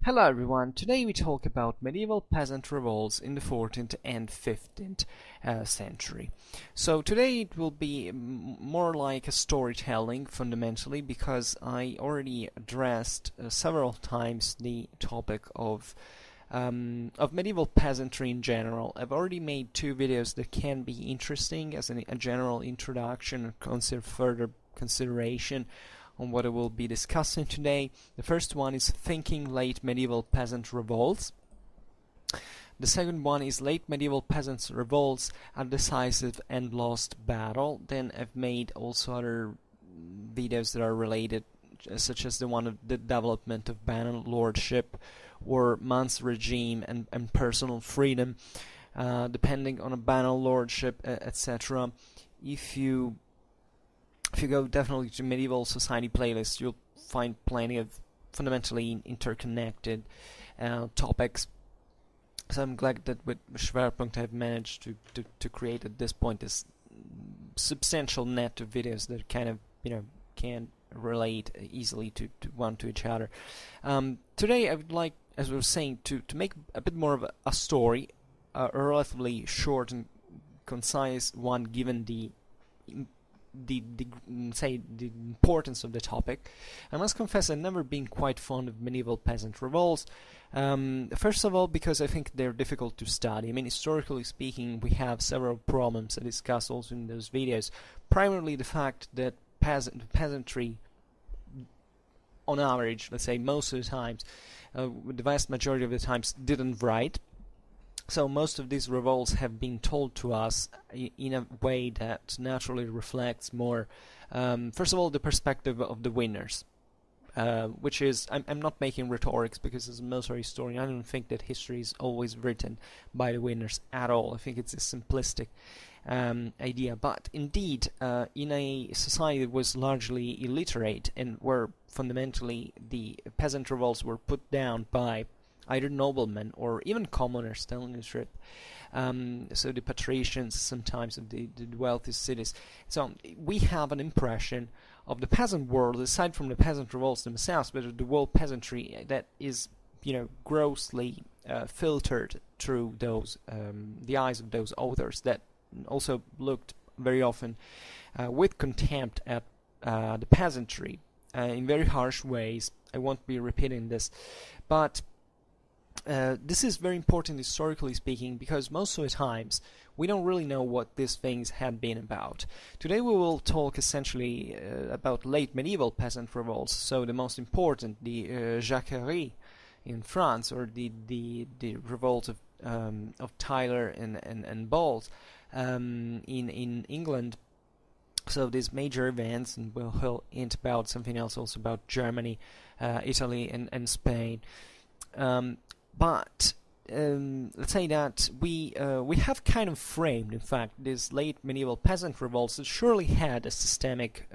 Hello everyone, today we talk about medieval peasant revolts in the 14th and 15th century. So today it will be more like a storytelling fundamentally, because I already addressed several times the topic of medieval peasantry in general. I've already made two videos that can be interesting as a general introduction and further consideration on what I will be discussing today. The first one is Thinking Late Medieval Peasant Revolts. The second one is Late Medieval Peasants Revolts, a Decisive and Lost Battle. Then I've made also other videos that are related, such as the one of the development of Battlelordship or Man's regime and personal freedom, depending on a Battlelordship, etc. If you go definitely to medieval society playlists, you'll find plenty of fundamentally interconnected topics. So I'm glad that with Schwerpunkt I've managed to create at this point this substantial net of videos that kind of can relate easily to each other. Today I would like, as we were saying, to make a bit more of a story, a relatively short and concise one, given the importance of the topic. I must confess I've never been quite fond of medieval peasant revolts. First of all, because I think they're difficult to study. I mean, historically speaking, we have several problems I discuss also in those videos. Primarily the fact that peasantry, on average, let's say most of the times, the vast majority of the times, didn't write. So most of these revolts have been told to us in a way that naturally reflects more, first of all, the perspective of the winners, which is, I'm not making rhetorics, because as a military historian I don't think that history is always written by the winners at all. I think it's a simplistic idea, but indeed in a society that was largely illiterate and where fundamentally the peasant revolts were put down by either noblemen or even commoners telling the truth. So the patricians sometimes of the wealthy cities. So we have an impression of the peasant world, aside from the peasant revolts themselves, but of the world peasantry that is, grossly filtered through those the eyes of those authors that also looked very often with contempt at the peasantry in very harsh ways. I won't be repeating this, but this is very important historically speaking, because most of the times we don't really know what these things had been about. Today we will talk essentially about late medieval peasant revolts, so the most important, the Jacques in France, or the revolt of Tyler and Balt in England. So these major events, and we'll hint about something else also about Germany, Italy and Spain. But let's say that we have kind of framed, in fact, these late medieval peasant revolts that surely had a systemic,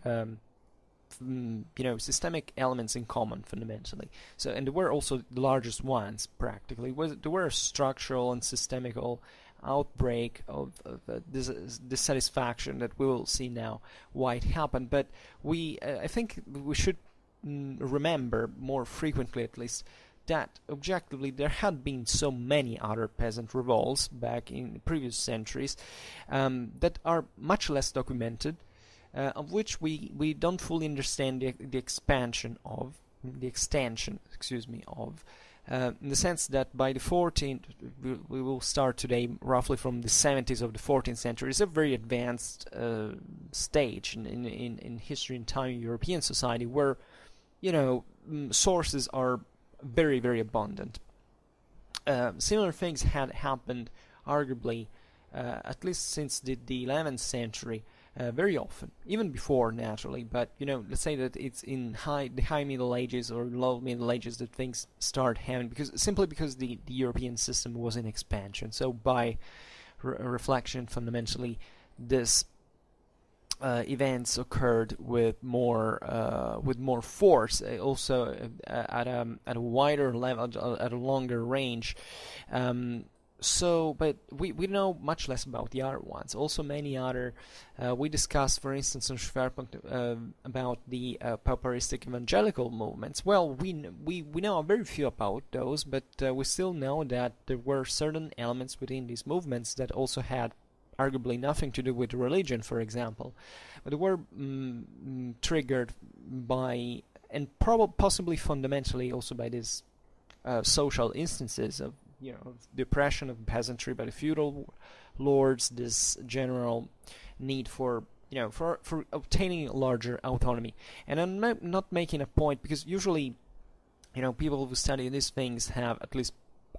systemic elements in common fundamentally. So, and they were also the largest ones practically. There were a structural and systemical outbreak of dissatisfaction that we will see now why it happened. But I think we should remember more frequently, at least, that objectively there had been so many other peasant revolts back in previous centuries that are much less documented, of which we don't fully understand the extension of, in the sense that by the 14th, we will start today roughly from the 70s of the 14th century. It's a very advanced stage in history and time in European society, where sources are very, very abundant. Similar things had happened, arguably, at least since the 11th century, very often, even before, naturally. But let's say that it's in the high Middle Ages or low Middle Ages that things start happening, simply because the European system was in expansion. So by reflection, fundamentally, this events occurred with more force, also at a wider level, at a longer range. but we know much less about the other ones. Also, many other we discussed, for instance, on Schwerpunkt about the pauperistic evangelical movements. Well, we know very few about those, but we still know that there were certain elements within these movements that also had arguably nothing to do with religion, for example, but they were triggered by, and possibly fundamentally also by these social instances of, the oppression of peasantry by the feudal lords, this general need for obtaining larger autonomy. And I'm not making a point, because usually, people who study these things have, at least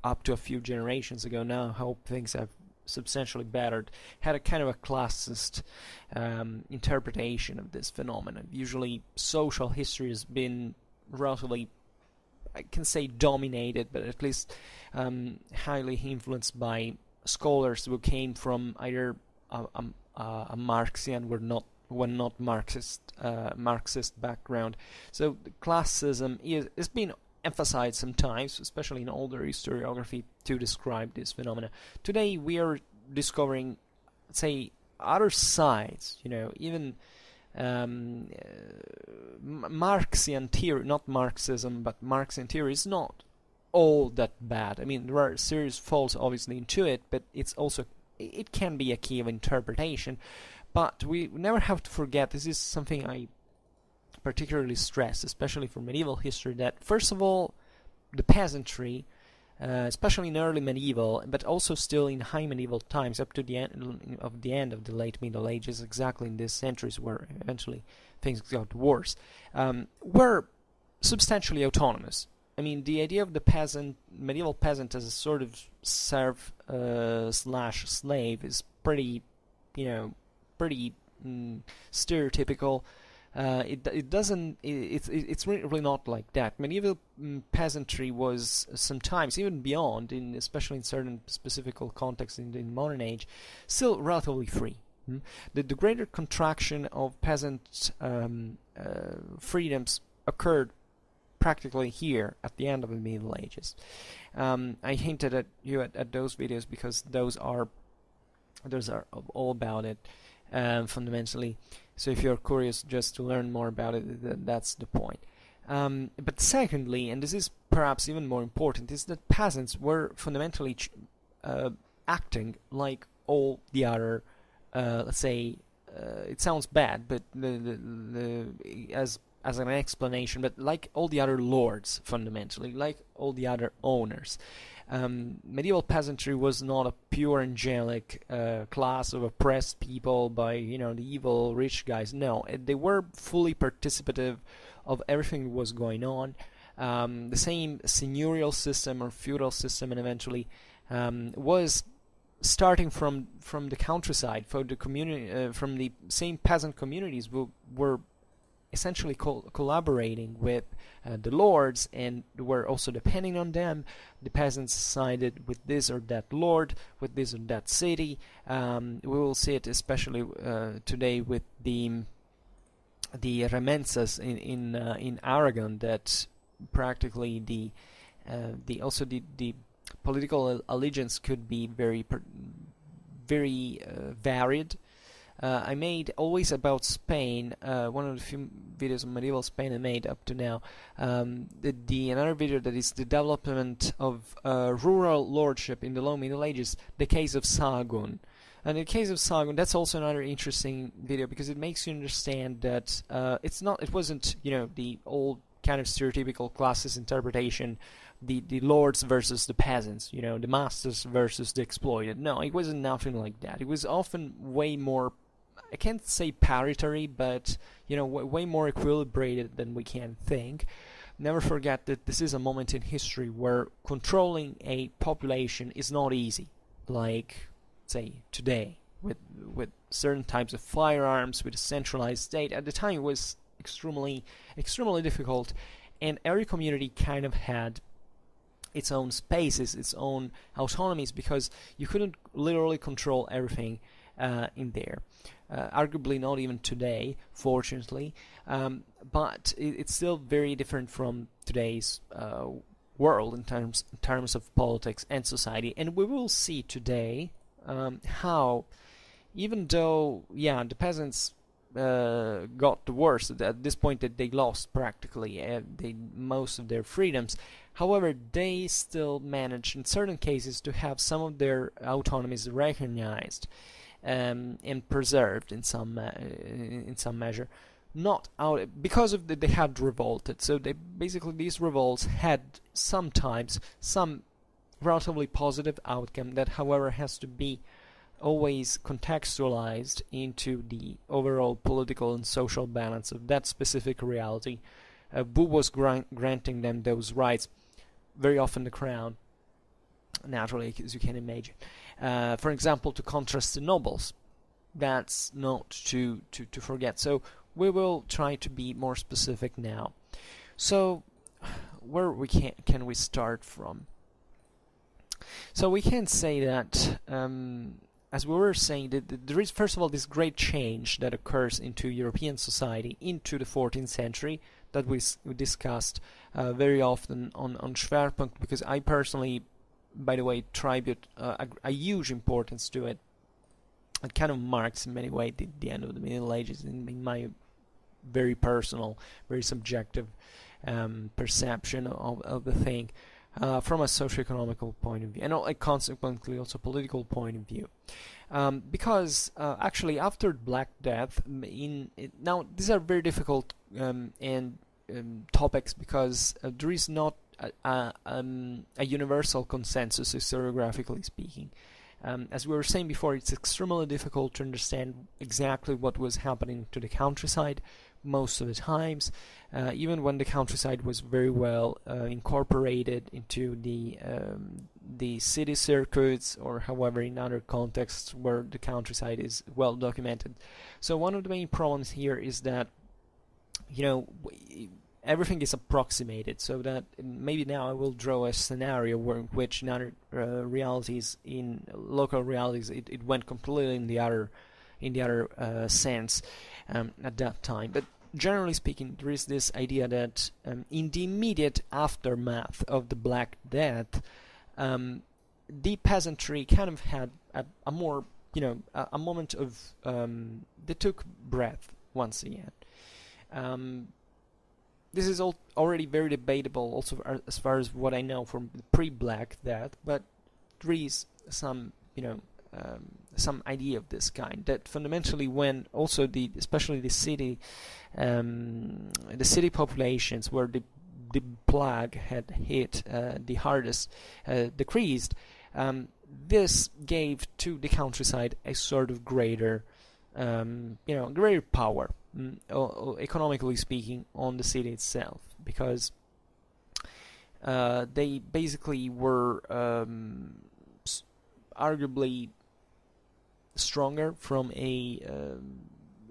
up to a few generations ago now, how things have substantially bettered, had a kind of a classist interpretation of this phenomenon. Usually social history has been relatively, I can say, dominated, but at least highly influenced by scholars who came from either a Marxian or not Marxist background. So classism is being emphasized sometimes, especially in older historiography, to describe this phenomena. Today we are discovering, say, other sides, even Marxian theory, not Marxism, but Marxian theory is not all that bad. I mean, there are serious faults obviously into it, but it can be a key of interpretation. But we never have to forget, this is something I particularly stress, especially for medieval history, that first of all, the peasantry, especially in early medieval, but also still in high medieval times, up to the end of the late Middle Ages, exactly in these centuries where eventually things got worse, were substantially autonomous. I mean, the idea of the medieval peasant as a sort of serf slash slave is pretty stereotypical. It's really not like that. Medieval peasantry was sometimes, even beyond, especially in certain specific contexts in the modern age, still relatively free. The greater contraction of peasant freedoms occurred practically here at the end of the Middle Ages. I hinted at those videos because those are all about it, fundamentally. So if you're curious just to learn more about it, that's the point. But secondly, and this is perhaps even more important, is that peasants were fundamentally acting like all the other, let's say, it sounds bad, but as an explanation, but like all the other lords, fundamentally, like all the other owners. Medieval peasantry was not a pure angelic class of oppressed people by the evil rich guys. No, they were fully participative of everything that was going on. The same seigneurial system or feudal system, and eventually was starting from the countryside, for the community, from the same peasant communities who were essentially collaborating with the lords, and were also depending on them. The peasants sided with this or that lord, with this or that city. We will see it especially today with the remensas in Aragon, that practically the political allegiance could be very varied. I made always about Spain, one of the few videos on medieval Spain I made up to now. Another video that is the development of rural lordship in the Low Middle Ages, the case of Sagun. And in the case of Sagun, that's also another interesting video, because it makes you understand that it wasn't the old kind of stereotypical classist interpretation, the lords versus the peasants, the masters versus the exploited. No, it wasn't nothing like that. It was often way more, I can't say parity, but way more equilibrated than we can think. Never forget that this is a moment in history where controlling a population is not easy, like say today with certain types of firearms, with a centralized state. At the time it was extremely difficult, and every community kind of had its own spaces, its own autonomies, because you couldn't literally control everything in there. Arguably not even today, fortunately, but it's still very different from today's world in terms of politics and society. And we will see today how, even though the peasants got the worst at this point, that they lost practically most of their freedoms. However, they still managed in certain cases to have some of their autonomies recognized and preserved in some measure. Not out because of they had revolted. So these revolts had sometimes some relatively positive outcome that, however, has to be always contextualized into the overall political and social balance of that specific reality. Who was granting them those rights? Very often the crown, naturally, as you can imagine. For example, to contrast the nobles. That's not to forget. So we will try to be more specific now. So where can we start from? So we can say that, as we were saying, that there is, first of all, this great change that occurs into European society into the 14th century that we discussed very often on Schwerpunkt, because I personally, by the way, attribute a huge importance to it. It kind of marks in many ways the end of the Middle Ages in my very personal, very subjective perception of the thing. From a socio-economical point of view, and consequently also political point of view, because actually after Black Death, now these are very difficult and topics, because there is not a universal consensus historiographically speaking. As we were saying before, it's extremely difficult to understand exactly what was happening to the countryside most of the times, even when the countryside was very well incorporated into the city circuits, or however in other contexts where the countryside is well documented. So one of the main problems here is that, everything is approximated, so that maybe now I will draw a scenario in which in other realities, in local realities, it went completely in the other sense at that time. But generally speaking, there is this idea that in the immediate aftermath of the Black Death, the peasantry kind of had a more, a moment of, they took breath once again. This is already very debatable, also as far as what I know from the pre-Black Death, but there is some, some idea of this kind, that fundamentally when also especially the city populations where the plague had hit the hardest, decreased, this gave to the countryside a sort of greater power, economically speaking, on the city itself, because they basically were arguably stronger from a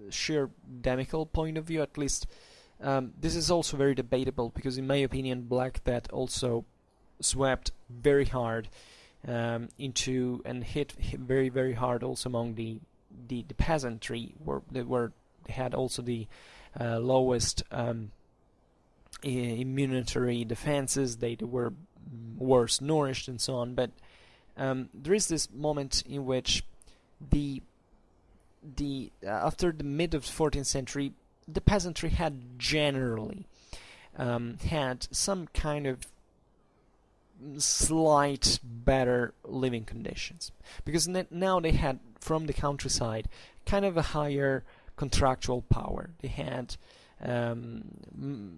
sheer demical point of view, at least. This is also very debatable, because in my opinion Black Death also swept very hard into and hit very, very hard also among the peasantry, where they had also the lowest immunitary defenses. They were worse nourished and so on. But there is this moment in which after the mid of the 14th century, the peasantry had generally had some kind of slight better living conditions, because now they had from the countryside kind of a higher contractual power. They had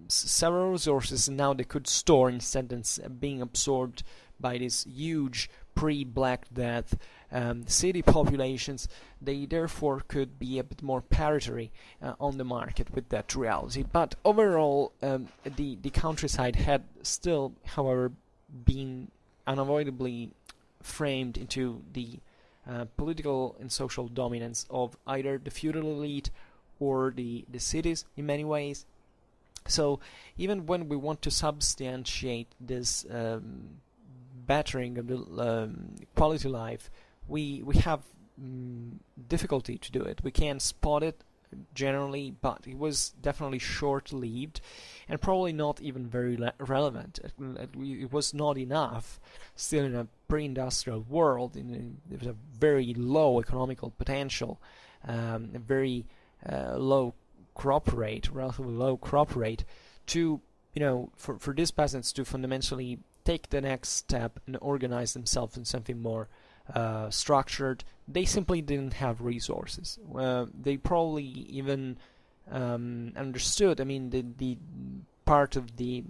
several resources, and now they could store instead of being absorbed by this huge pre-Black Death city populations. They therefore could be a bit more parity on the market with that reality. But overall, the countryside had still, however, been unavoidably framed into the political and social dominance of either the feudal elite or the cities in many ways. So even when we want to substantiate this bettering of the quality of life, we have difficulty to do it. We can spot it generally, but it was definitely short-lived and probably not even very relevant. It was not enough, still in a pre-industrial world, there was a very low economical potential, a very low crop rate, relatively low crop rate, to, for these peasants to fundamentally take the next step and organize themselves in something more structured. They simply didn't have resources. They probably even understood, the part of the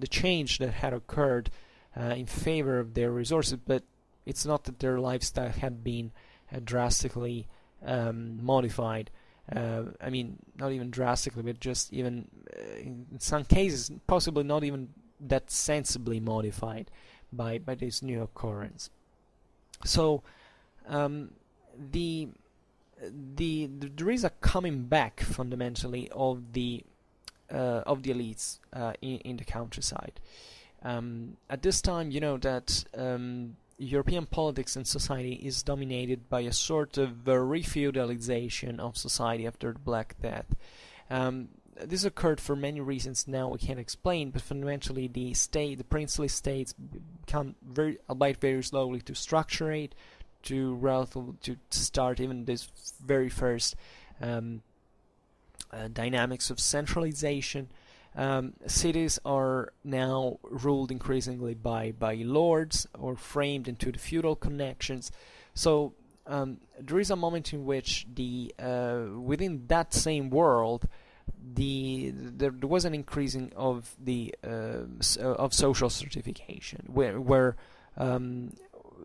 change that had occurred in favor of their resources, but it's not that their lifestyle had been drastically modified. Not even drastically, but just even in some cases, possibly not even that sensibly modified by this new occurrence. So there is a coming back fundamentally of the elites in the countryside. At this time, that European politics and society is dominated by a sort of refeudalization of society after the Black Death. This occurred for many reasons now we can't explain, but fundamentally the princely states become albeit very slowly, to structurate, to start even this very first dynamics of centralization. Cities are now ruled increasingly by lords, or framed into the feudal connections. So there is a moment in which within that same world, there was an increasing of of social stratification, where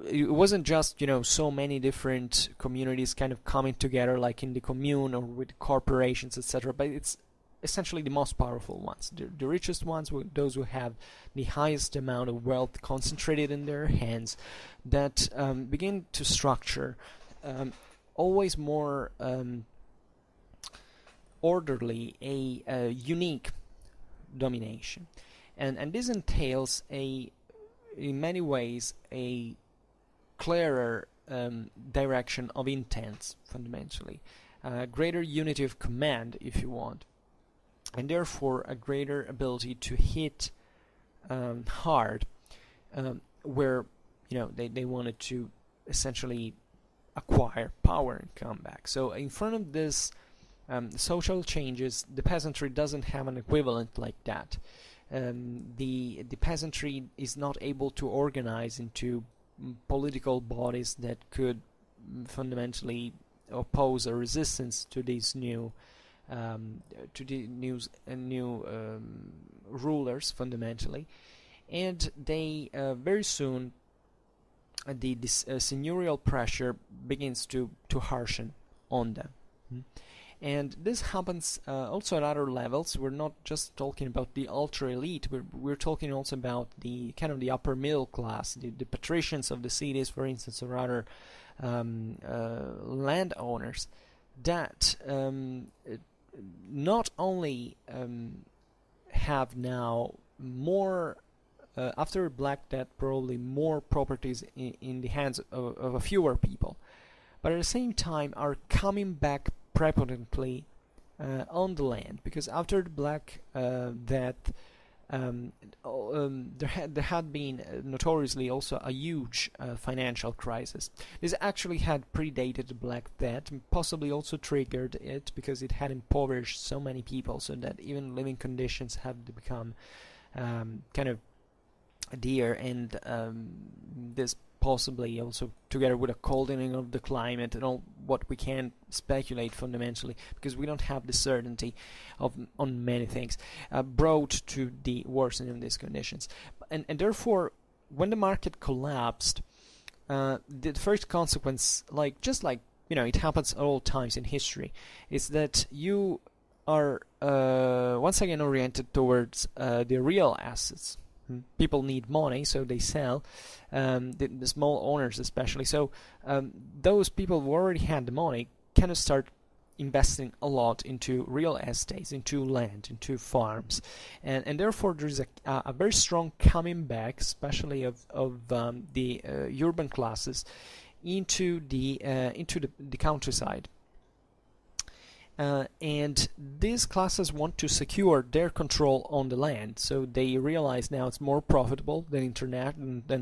it wasn't just so many different communities kind of coming together like in the commune or with corporations, etc., but it's essentially the most powerful ones, the richest ones, those who have the highest amount of wealth concentrated in their hands, that begin to structure always more orderly a unique domination, and this entails in many ways a clearer direction of intents, fundamentally, greater unity of command, if you want, and therefore a greater ability to hit hard where they wanted to essentially acquire power and come back. So in front of this social changes, the peasantry doesn't have an equivalent like that. The peasantry is not able to organize into political bodies that could fundamentally oppose a resistance to these new rulers, fundamentally, and they very soon this seigneurial pressure begins to harshen on them. And this happens also at other levels. We're not just talking about the ultra elite, we're talking also about the kind of the upper middle class, the patricians of the cities, for instance, or other landowners that not only have now more after Black Death, probably more properties in the hands of a fewer people, but at the same time are coming back prepotently on the land, because after the Black Death there had been notoriously also a huge financial crisis. This actually had predated the Black Death, and possibly also triggered it, because it had impoverished so many people, so that even living conditions have to become kind of dear, and this possibly also together with a coldening of the climate and all what we can speculate fundamentally, because we don't have the certainty on many things, brought to the worsening of these conditions. And therefore, when the market collapsed, the first consequence, just like it happens at all times in history, is that you are once again oriented towards the real assets. People need money, so they sell, the small owners especially. So those people who already had the money kind of start investing a lot into real estates, into land, into farms, and therefore there is a very strong coming back, especially of the urban classes, into the countryside. and these classes want to secure their control on the land, so they realize now it's more profitable than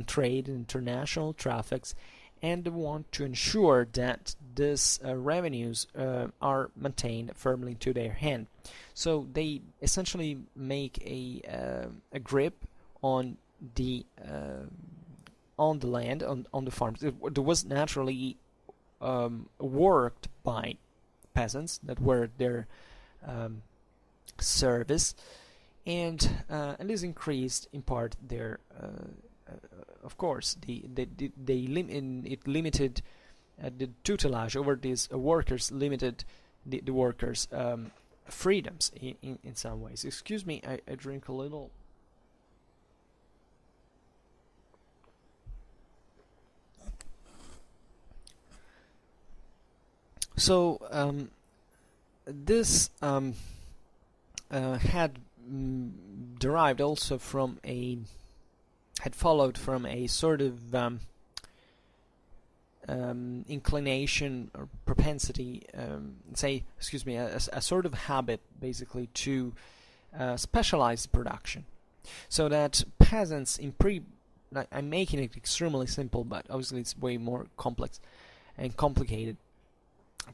trade in international traffics, and they want to ensure that these revenues are maintained firmly to their hand. So they essentially make a grip on the land, on the farms. It was naturally worked by peasants that were their service, and this increased in part their of course it limited the tutelage over these workers, limited the workers' freedoms in some ways. Excuse me, I drink a little. So this had derived also from had followed from a sort of inclination or propensity, a sort of habit, basically, to specialize production, so that peasants I'm making it extremely simple, but obviously it's way more complex and complicated.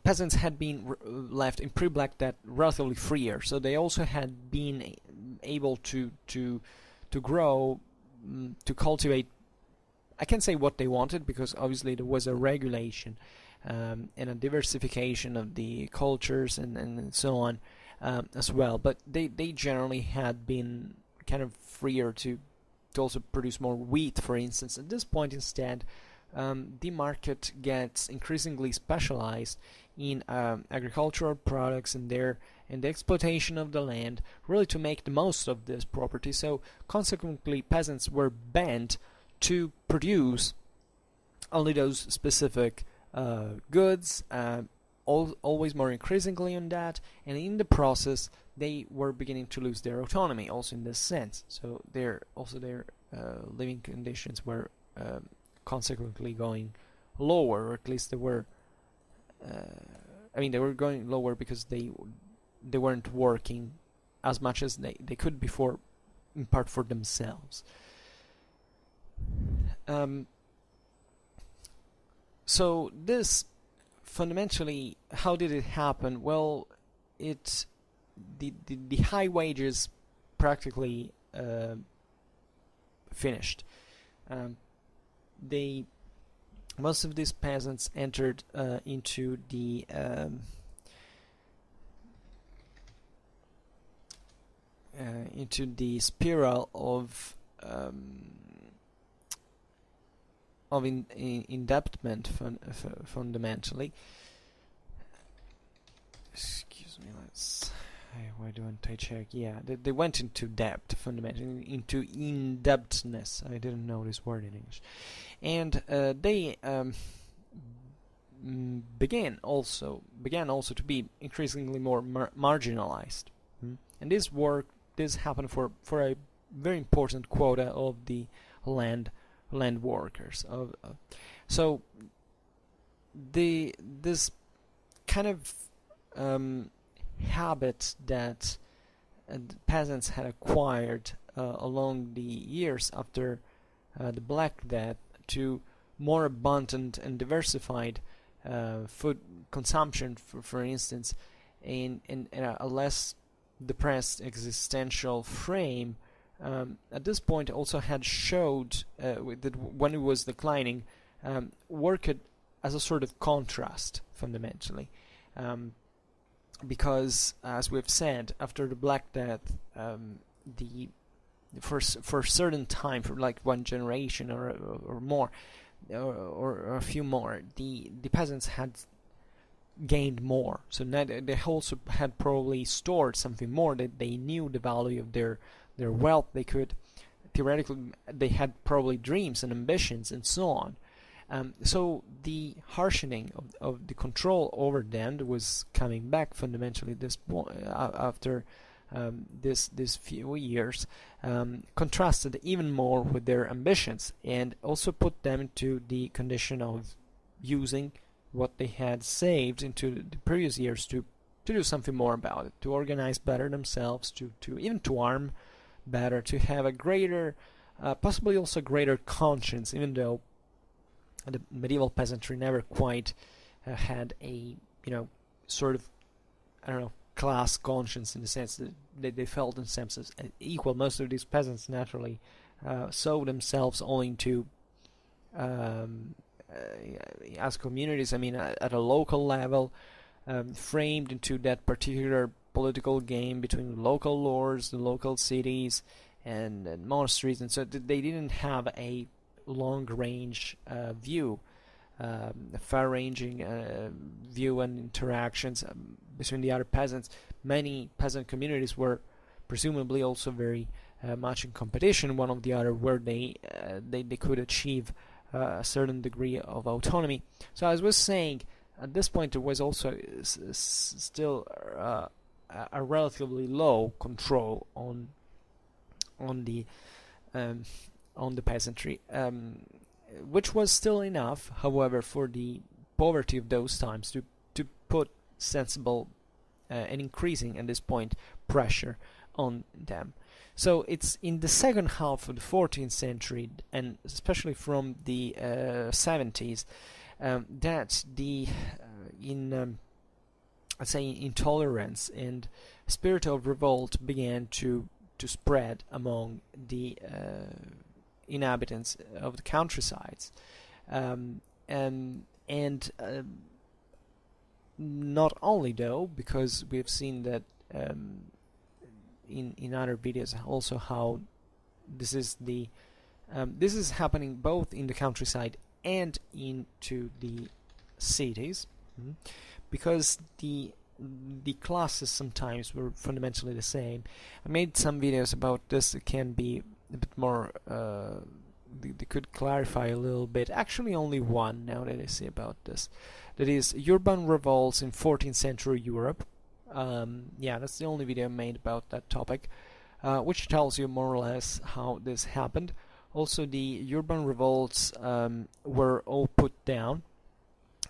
Peasants had been left in PreBlack Death relatively freer, so they also had been able to grow, to cultivate. I can't say what they wanted, because obviously there was a regulation and a diversification of the cultures and so on as well. But they generally had been kind of freer to also produce more wheat, for instance. At this point, instead, the market gets increasingly specialized in agricultural products and the exploitation of the land, really to make the most of this property. So consequently, peasants were bent to produce only those specific goods, always more increasingly on that, and in the process they were beginning to lose their autonomy also in this sense. So their living conditions were consequently going lower, or at least they were they were going lower because they weren't working as much as they could before, in part for themselves. So this fundamentally, how did it happen? Well, the high wages practically finished. Most of these peasants entered into the spiral of indebtment, fundamentally. Excuse me, why don't I check? Yeah, they went into debt, fundamentally, into indebtedness. I didn't know this word in English. And they began also to be increasingly more marginalized. And this happened for a very important quota of the land workers. So this kind of habit that peasants had acquired along the years after the Black Death to more abundant and diversified food consumption, for instance, in a less depressed existential frame, at this point also had showed that when it was declining, worked as a sort of contrast, fundamentally. Because, as we've said, after the Black Death, for a certain time, for like one generation or more, or a few more, the peasants had gained more. So now they also had probably stored something more, that they knew the value of their wealth. They could theoretically, they had probably dreams and ambitions and so on. So the harshening of the control over them was coming back fundamentally this after this few years, contrasted even more with their ambitions, and also put them into the condition of using what they had saved into the previous years to do something more about it, to organize better themselves, to even to arm better, to have a greater, possibly also greater conscience, even though the medieval peasantry never quite had a, sort of, I don't know, class conscience, in the sense that they felt themselves as equal. Most of these peasants naturally saw themselves owing to as communities, at a local level, framed into that particular political game between the local lords, the local cities, and monasteries, and so they didn't have a long-range view, far-ranging view and interactions between the other peasants. Many peasant communities were presumably also very much in competition one of the other, where they could achieve a certain degree of autonomy. So as I was saying, at this point there was also still a relatively low control on the peasantry, which was still enough, however, for the poverty of those times to put sensible and increasing at this point pressure on them. So it's in the second half of the 14th century, and especially from the 70s, that the let's say intolerance and spirit of revolt began to spread among the inhabitants of the countrysides, and not only though, because we've seen that in other videos also how this is happening both in the countryside and into the cities, because the classes sometimes were fundamentally the same. I made some videos about this. It can be a bit more they could clarify a little bit. Actually only one, now that I say about this, that is urban revolts in 14th century Europe. Yeah, that's the only video I made about that topic, which tells you more or less how this happened. Also, the urban revolts were all put down.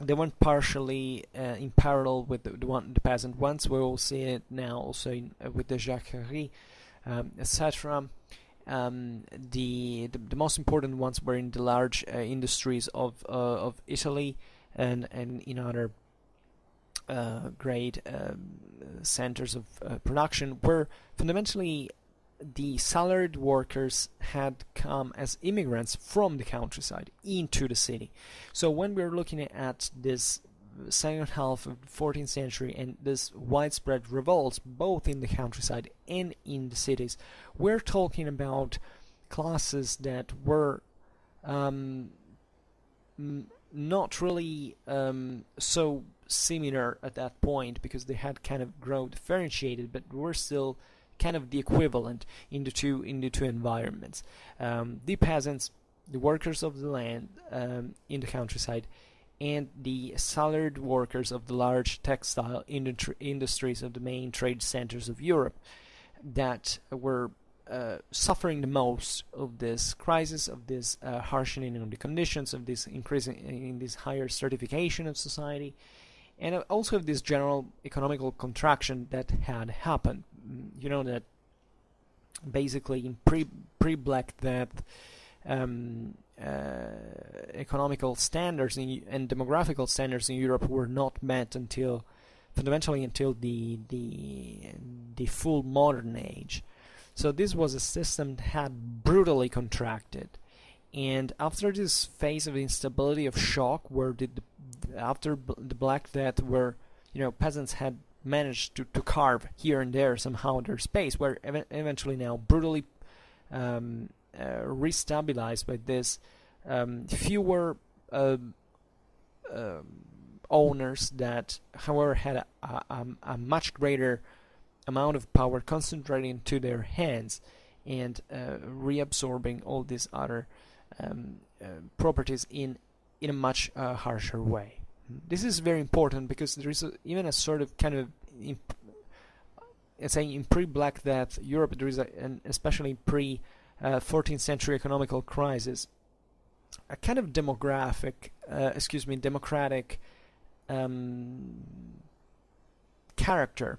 They went partially in parallel with the peasant ones. We will see it now also with the Jacques, etc. The most important ones were in the large industries of Italy and in other great centers of production, where fundamentally the salaried workers had come as immigrants from the countryside into the city. So when we're looking at this second half of the 14th century and this widespread revolts both in the countryside and in the cities, we're talking about classes that were not really so similar at that point, because they had kind of grown differentiated, but were still kind of the equivalent in the two environments. The peasants, the workers of the land in the countryside, and the salaried workers of the large textile industries of the main trade centers of Europe, that were suffering the most of this crisis, of this harshening of the conditions, of this increasing in this higher stratification of society, and also of this general economical contraction that had happened. You know that basically in PreBlack Death, economical standards and demographical standards in Europe were not met fundamentally until the full modern age. So this was a system that had brutally contracted, and after this phase of instability, of shock, where after the Black Death, where peasants had managed to carve here and there somehow their space, were eventually now brutally restabilized by this fewer owners that, however, had a much greater amount of power concentrated into their hands and reabsorbing all these other properties in a much harsher way. This is very important because there is even a sort of kind of saying in pre-Black Death Europe, there is especially pre-14th century economical crisis, a kind of democratic kind character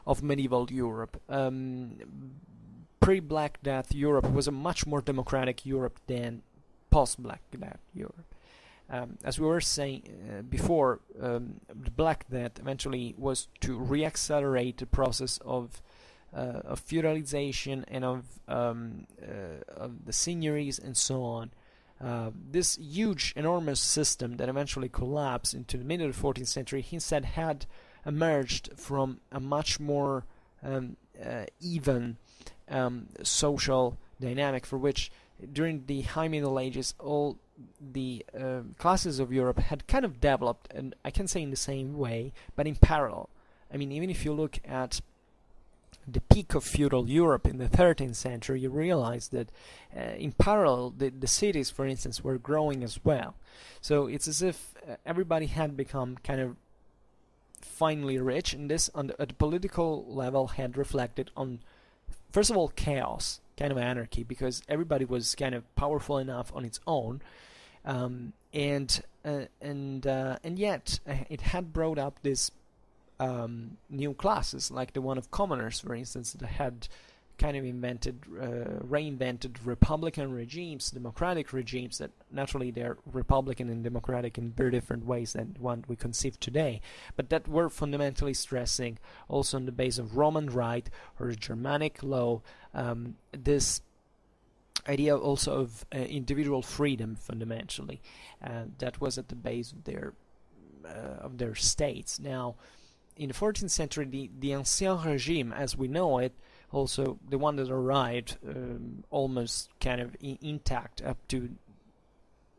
of medieval Europe. Pre-Black Death Europe was a much more democratic Europe than post-Black Death Europe. As we were saying before, the Black Death eventually was to reaccelerate the process of feudalization and of the seigneuries and so on. This huge, enormous system that eventually collapsed into the middle of the 14th century, he said, had emerged from a much more even social dynamic, for which during the High Middle Ages all the classes of Europe had kind of developed, and I can say in the same way, but in parallel. I mean, even if you look at the peak of feudal Europe in the 13th century, you realize that in parallel the cities, for instance, were growing as well. So it's as if everybody had become kind of finally rich, and this at the political level had reflected on, first of all, chaos, kind of anarchy, because everybody was kind of powerful enough on its own, and yet it had brought up this new classes, like the one of commoners, for instance, that had kind of reinvented republican regimes, democratic regimes, that naturally they're republican and democratic in very different ways than one we conceive today, but that were fundamentally stressing also on the base of Roman right or Germanic law, this idea also of individual freedom fundamentally, that was at the base of their states. Now, in the 14th century, the Ancien Regime, as we know it, also the one that arrived almost kind of intact up to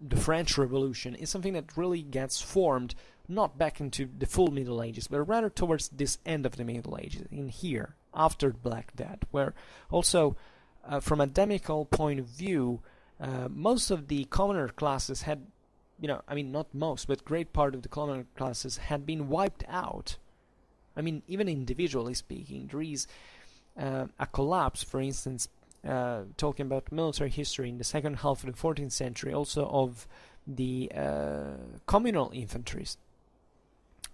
the French Revolution, is something that really gets formed not back into the full Middle Ages, but rather towards this end of the Middle Ages, in here, after Black Death, where also from a demical point of view, most of the commoner classes had, I mean, not most, but great part of the commoner classes had been wiped out. I mean, even individually speaking, there is a collapse, for instance, talking about military history in the second half of the 14th century, also of the communal infantries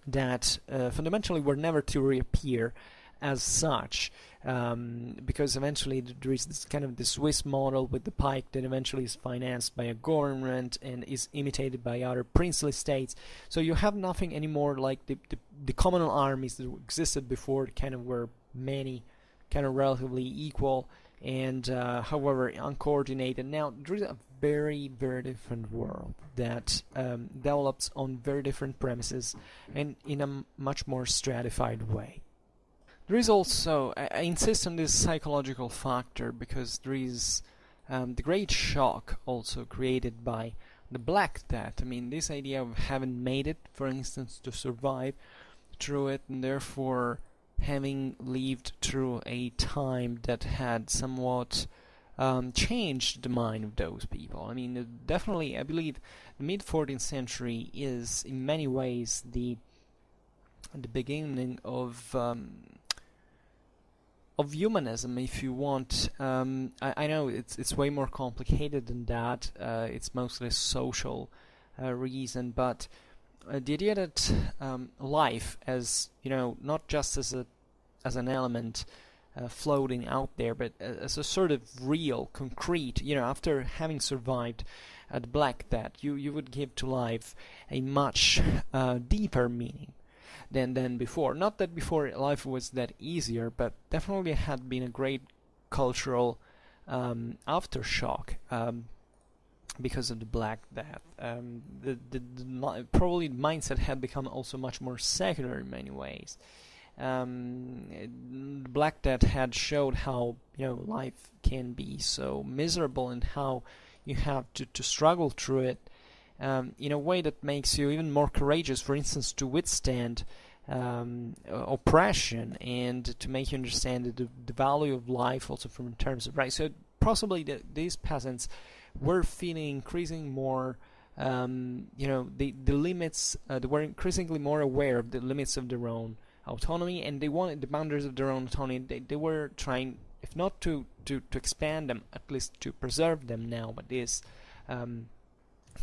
that fundamentally were never to reappear as such, because eventually there is this kind of the Swiss model with the pike that eventually is financed by a government and is imitated by other princely states. So you have nothing anymore like the communal armies that existed before, kind of were many, kind of relatively equal and however uncoordinated. Now there is a very, very different world that develops on very different premises and in a much more stratified way. There is also, I insist on this psychological factor, because there is the great shock also created by the Black Death. I mean, this idea of having made it, for instance, to survive through it, and therefore having lived through a time that had somewhat changed the mind of those people. I mean, definitely, I believe the mid-14th century is in many ways the beginning of humanism, if you want. I know it's way more complicated than that. It's mostly a social reason, but the idea that life, as not just as an element floating out there, but as a sort of real, concrete, after having survived the Black Death, you would give to life a much deeper meaning than before. Not that before life was that easier, but definitely had been a great cultural aftershock because of the Black Death. Probably the mindset had become also much more secular in many ways. Black Death had showed how life can be so miserable and how you have to struggle through it in a way that makes you even more courageous, for instance, to withstand oppression and to make you understand the value of life also from terms of rights. So possibly these peasants were feeling increasingly more the limits, they were increasingly more aware of the limits of their own autonomy, and they wanted the boundaries of their own autonomy. They were trying, if not to expand them, at least to preserve them now, but this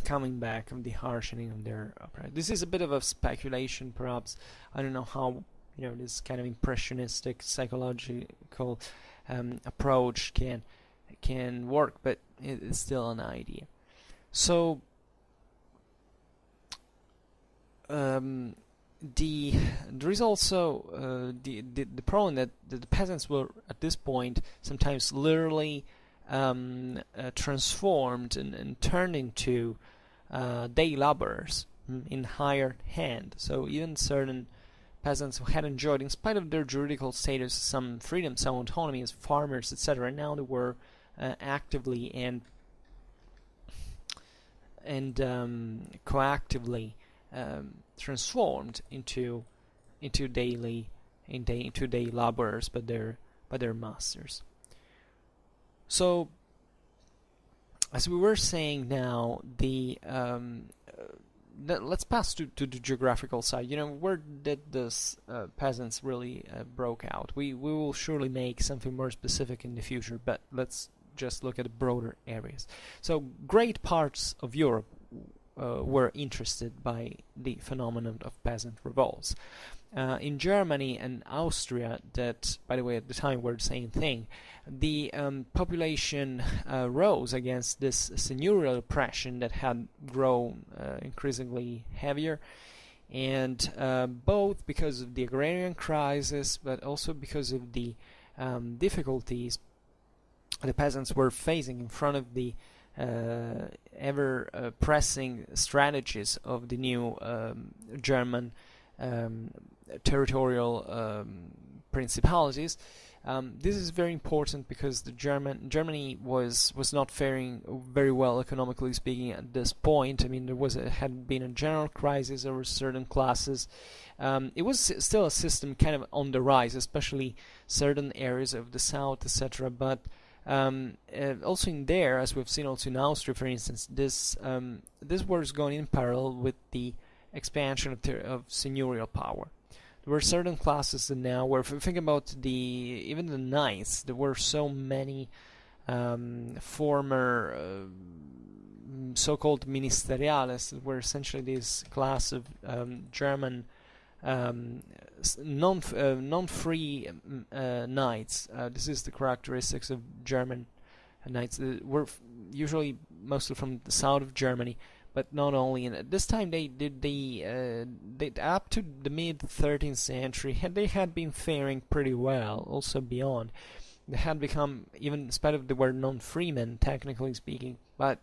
coming back from the harshening of their oppression. This is a bit of a speculation, perhaps. I don't know how this kind of impressionistic psychological approach can work, but it's still an idea. So there is also the problem that the peasants were at this point sometimes literally transformed and turned into day laborers in hired hand. So even certain peasants who had enjoyed, in spite of their juridical status, some freedom, some autonomy as farmers, etc., now they were actively and coactively transformed into day laborers by their masters. So, as we were saying now, let's pass to the geographical side. Where did this peasants really broke out? We will surely make something more specific in the future, but let's just look at the broader areas. So, great parts of Europe were interested by the phenomenon of peasant revolts. In Germany and Austria, that, by the way, at the time were the same thing, the population rose against this seigneurial oppression that had grown increasingly heavier, and both because of the agrarian crisis, but also because of the difficulties the peasants were facing in front of the ever-pressing strategies of the new German territorial principalities. This is very important because Germany was not faring very well economically speaking at this point. I mean, had been a general crisis over certain classes. It was still a system kind of on the rise, especially certain areas of the south, etc. But also in there, as we've seen also in Austria, for instance, this was going in parallel with the expansion of seigneurial power. There were certain classes that now were, if you think about even the knights, there were so many former so-called ministeriales that were essentially this class of German non-free knights. This is the characteristics of German knights. They were usually mostly from the south of Germany, but not only. And at this time, they up to the mid 13th century, they had been faring pretty well. Also beyond, they had become, even in spite of they were non-freemen, technically speaking, but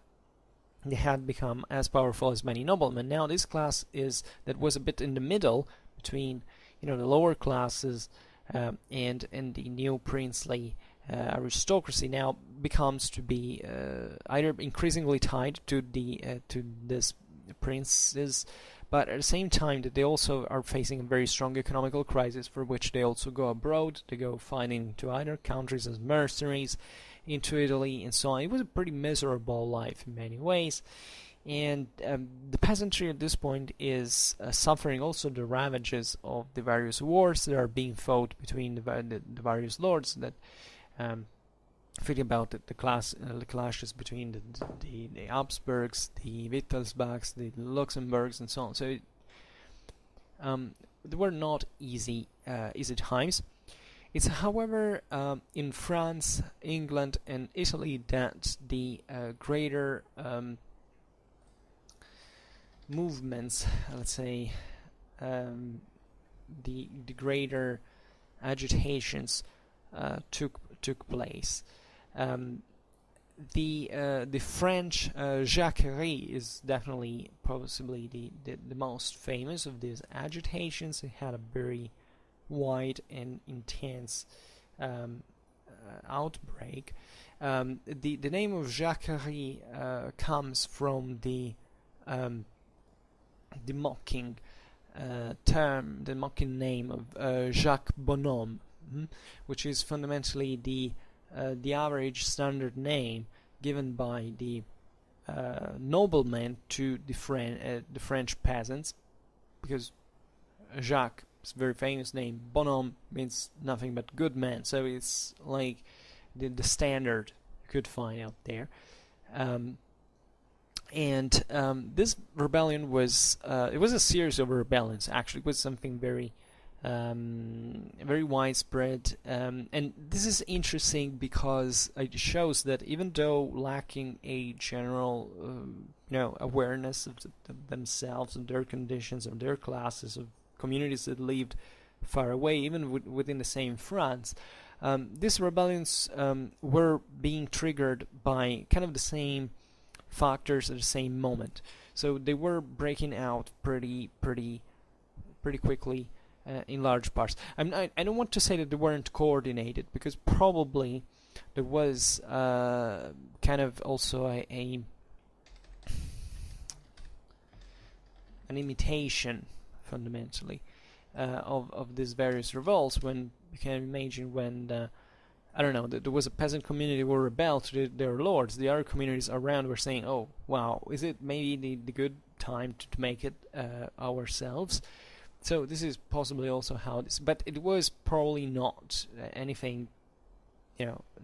they had become as powerful as many noblemen. Now this class that was a bit in the middle between the lower classes and the new princely aristocracy, now becomes to be either increasingly tied to this princes, but at the same time that they also are facing a very strong economical crisis, for which they also go abroad. They go fighting into other countries as mercenaries, into Italy and so on. It was a pretty miserable life in many ways. And the peasantry at this point is suffering also the ravages of the various wars that are being fought between the various lords. That thinking about the clashes between the Habsburgs, the Wittelsbachs, the Luxembourgs, and so on. So they were not easy times. It's, however, in France, England, and Italy that the greater movements, let's say, the greater agitations took place. The French Jacques is definitely possibly the most famous of these agitations. It had a very wide and intense outbreak. The name of Jacques comes from the mocking term, the mocking name of Jacques Bonhomme, which is fundamentally the average standard name given by the noblemen to the French peasants, because Jacques is a very famous name. Bonhomme means nothing but good man, so it's like the standard you could find out there. This rebellion was it was a series of rebellions. Actually, it was something very very widespread, and this is interesting because it shows that even though lacking a general awareness of themselves, of their conditions, of their classes, of communities that lived far away, even within the same France, these rebellions were being triggered by kind of the same factors at the same moment. So they were breaking out pretty quickly in large parts. I don't want to say that they weren't coordinated, because probably there was kind of also an imitation, fundamentally, of these various revolts. When you can imagine when I don't know, there was a peasant community who rebelled to their lords, the other communities around were saying, oh wow, is it maybe the good time to make it ourselves? So this is possibly also how this, but it was probably not anything,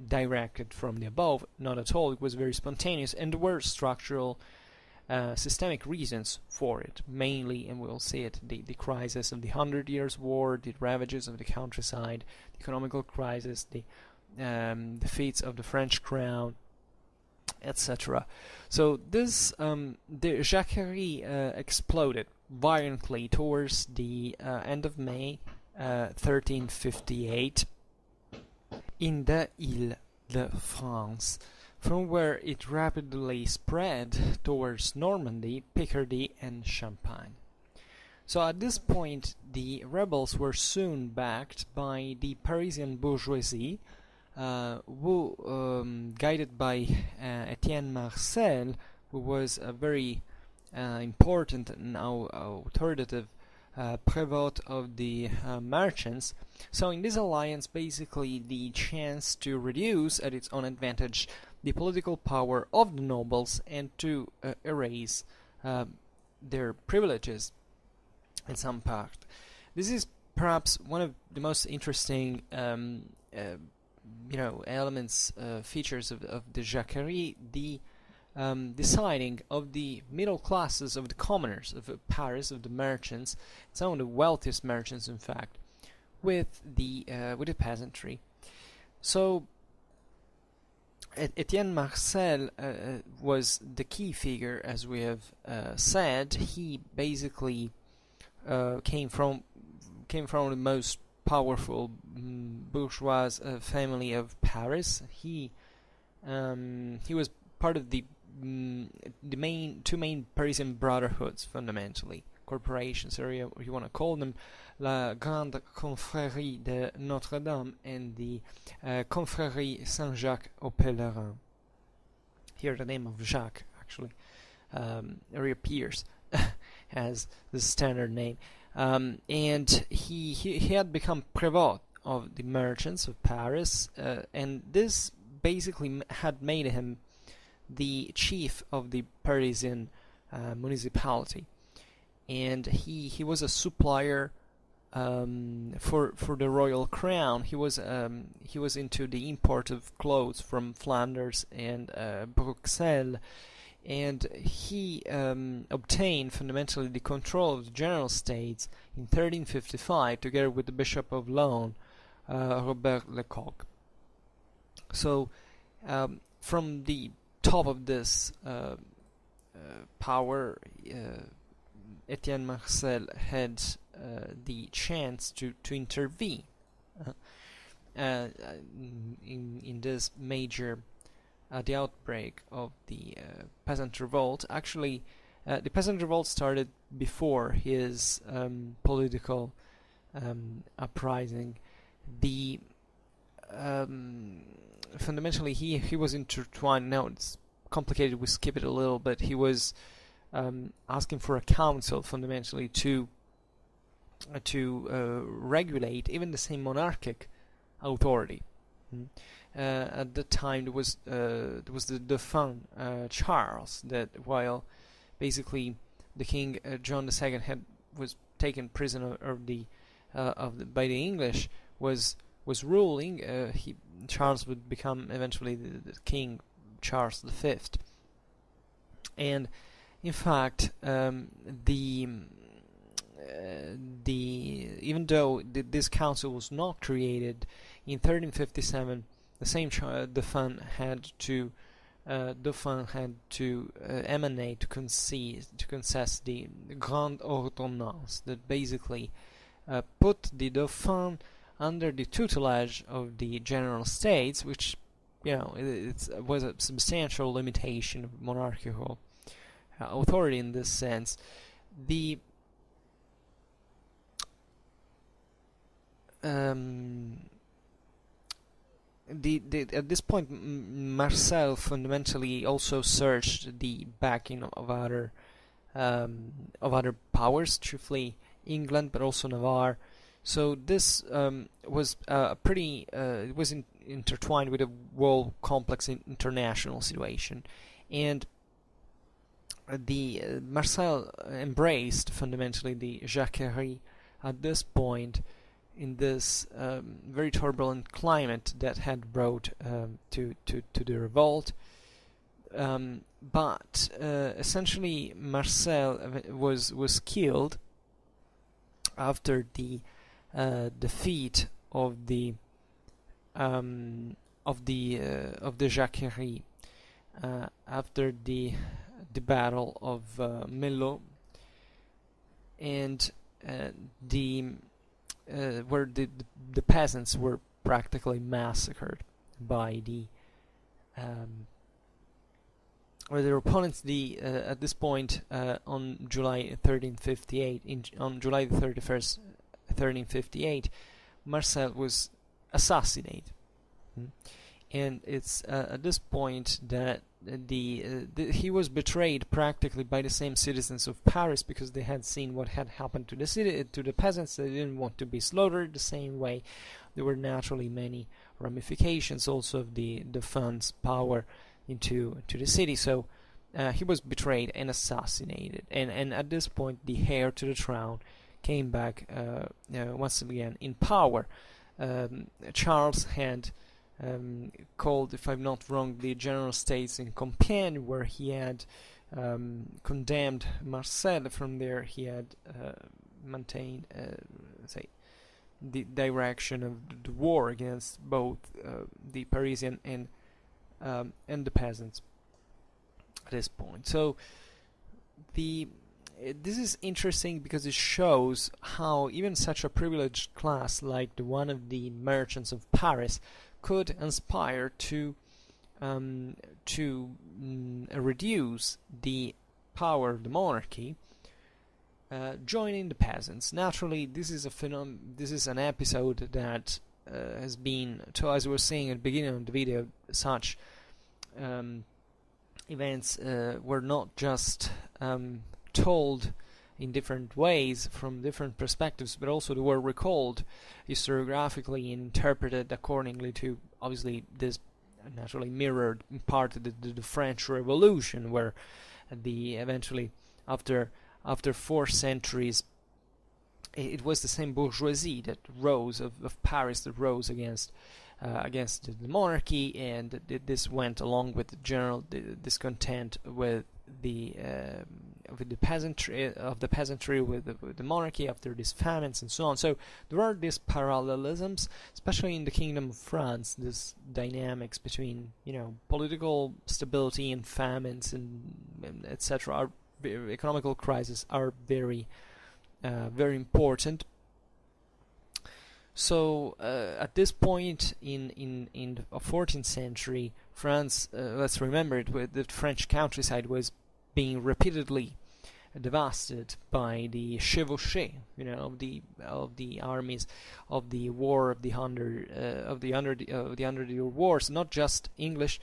directed from the above, not at all. It was very spontaneous, and there were structural, systemic reasons for it, mainly, and we'll see it, the crisis of the 100 Years' War, the ravages of the countryside, the economical crisis, the defeats of the French crown, etc. So this, the Jacquerie exploded violently towards the end of May 1358 in the Ile-de-France, from where it rapidly spread towards Normandy, Picardy, and Champagne. So at this point, the rebels were soon backed by the Parisian bourgeoisie, who, guided by Etienne Marcel, who was a very important and now authoritative prévôt of the merchants. So in this alliance, basically the chance to reduce at its own advantage the political power of the nobles and to erase their privileges in some part. This is perhaps one of the most interesting elements, features of the Jacquerie, the deciding of the middle classes, of the commoners of Paris, of the merchants, some of the wealthiest merchants, in fact, with the peasantry. So Etienne Marcel was the key figure, as we have said. He basically came from the most powerful bourgeois family of Paris. He was part of the two main Parisian brotherhoods, fundamentally, corporations, or you want to call them, La Grande Confrérie de Notre-Dame and the Confrérie Saint-Jacques au Pèlerin. Here the name of Jacques actually reappears as the standard name. And he had become prévôt of the merchants of Paris, and this basically had made him the chief of the Parisian municipality, and he was a supplier for the royal crown. He was into the import of clothes from Flanders and Bruxelles, and he obtained fundamentally the control of the General States in 1355, together with the Bishop of Laon, Robert Lecoq. So from the top of this power, Etienne Marcel had the chance to intervene in this major the outbreak of the peasant revolt. Actually, the peasant revolt started before his political uprising. The fundamentally he was intertwined. Now it's complicated, we skip it a little bit. He was asking for a council, fundamentally, to regulate even the same monarchic authority. At the time there was the Dauphin Charles, that while basically the King John II was taken prisoner by the English, was ruling, Charles would become eventually the King Charles V. And in fact, the even though this council was not created in 1357, the same Dauphin had to emanate to concess the Grande Ordonnance that basically put the Dauphin under the tutelage of the General States, which it was a substantial limitation of monarchical authority in this sense. At this point, Marcel fundamentally also searched the backing of other powers, chiefly England, but also Navarre. So this was it was intertwined with a world complex international situation, and Marcel embraced fundamentally the Jacquerie at this point in this very turbulent climate that had brought to the revolt. But essentially, Marcel was killed after the defeat of the Jacquerie, after the Battle of Mello, and where the peasants were practically massacred by their opponents. At this point, on July 1358, on July the 31st, 1358, Marcel was assassinated, and it's at this point that he was betrayed practically by the same citizens of Paris, because they had seen what had happened to the city, to the peasants. They didn't want to be slaughtered the same way. There were naturally many ramifications also of the Dauphin's power into the city. So he was betrayed and assassinated, and at this point the heir to the throne came back once again in power. Charles had called, if I'm not wrong, the General States in Compiègne, where he had condemned Marcel. From there he had maintained the direction of the war against both the Parisian and the peasants at this point. So this is interesting because it shows how even such a privileged class like the one of the merchants of Paris could inspire to reduce the power of the monarchy, joining the peasants. Naturally, this is this is an episode that has been, as I was saying at the beginning of the video, such events were not just told in different ways from different perspectives, but also they were recalled historiographically and interpreted accordingly to, obviously this naturally mirrored in part the French Revolution, where eventually after 4 centuries it was the same bourgeoisie that rose of Paris that rose against the monarchy, and this went along with the general discontent with the peasantry with the monarchy after these famines and so on. So there are these parallelisms, especially in the Kingdom of France. This dynamics between political stability and famines and etc. Economical crises are very important. So at this point in the 14th century, France, let's remember it, the French countryside was being repeatedly devastated by the chevauchée, of the armies of the war of the Hundred Year Wars. Not just English,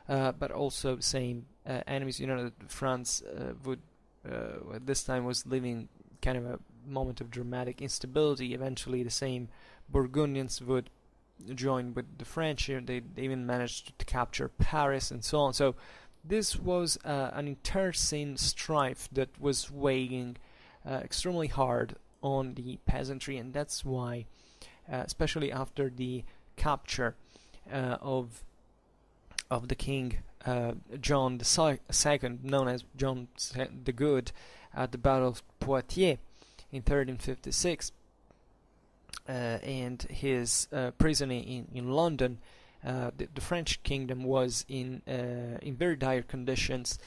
but also same enemies. France would at this time was living kind of a moment of dramatic instability. Eventually, the same Burgundians would join with the French. They even managed to capture Paris and so on. So this was an internecine strife that was weighing extremely hard on the peasantry, and that's why, especially after the capture of the King John II, known as John the Good, at the Battle of Poitiers in 1356, and his prison in London, the French kingdom was in very dire conditions.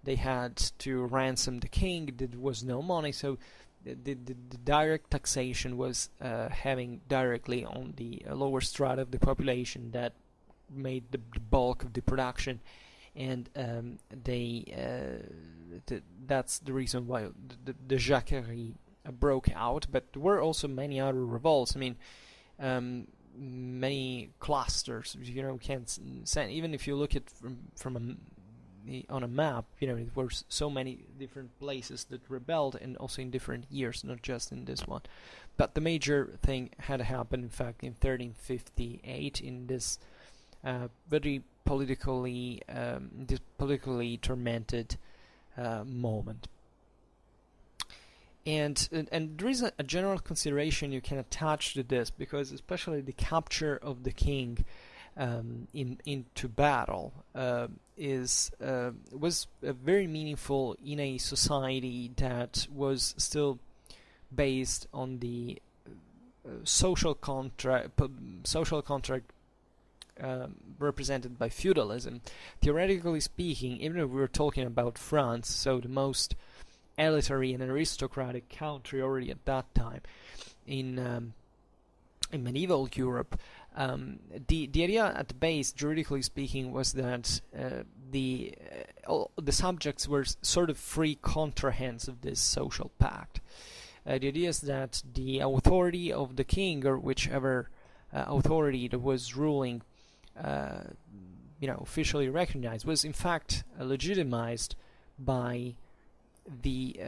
They had to ransom the king. There was no money, so the direct taxation was having directly on the lower strata of the population that made the bulk of the production, and that's the reason why the Jacquerie broke out. But there were also many other revolts. I mean, many clusters. You know, can't send, even if you look at on a map, you know, there were so many different places that rebelled, and also in different years, not just in this one. But the major thing had happened, in fact, in 1358, in this very politically tormented moment. And there is a general consideration you can attach to this, because especially the capture of the king into battle was very meaningful in a society that was still based on the social contract represented by feudalism. Theoretically speaking, even if we were talking about France, so the most elitary and aristocratic country already at that time in medieval Europe, the idea at the base, juridically speaking, was that the subjects were sort of free contrahents of this social pact. The idea is that the authority of the king, or whichever authority that was ruling, officially recognized, was in fact legitimized by the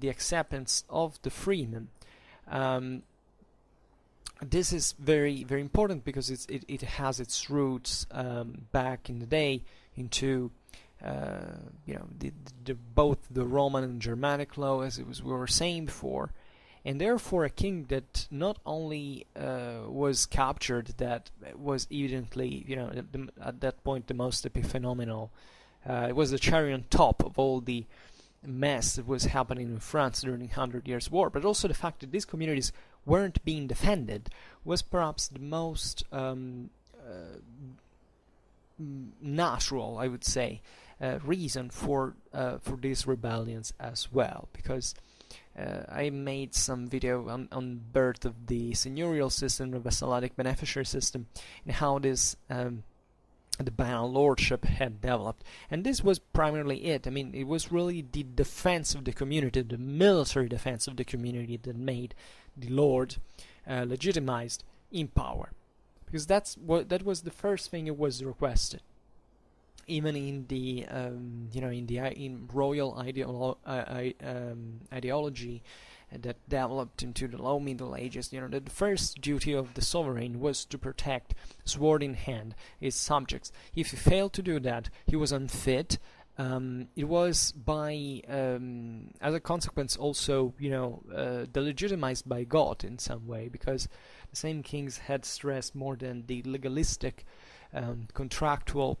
acceptance of the freeman. This is very, very important, because it has its roots back in the day into both the Roman and Germanic law, as we were saying before, and therefore a king that not only was captured, that was evidently, at that point the most epiphenomenal. It was the cherry on top of all the mess that was happening in France during the 100 Years' War, but also the fact that these communities weren't being defended was perhaps the most natural, I would say, reason for these rebellions as well, because I made some video on birth of the seigneurial system, the vassalic beneficiary system, and how this the Battlelordship had developed, and this was primarily it. I mean, it was really the defense of the community, the military defense of the community, that made the lord legitimized in power, because that was the first thing it was requested. Even in the in royal ideology that developed into the low Middle Ages, the first duty of the sovereign was to protect, sword in hand, his subjects. If he failed to do that, he was unfit. It was by, as a consequence, also delegitimized by God in some way, because the same kings had stressed more than the legalistic, contractual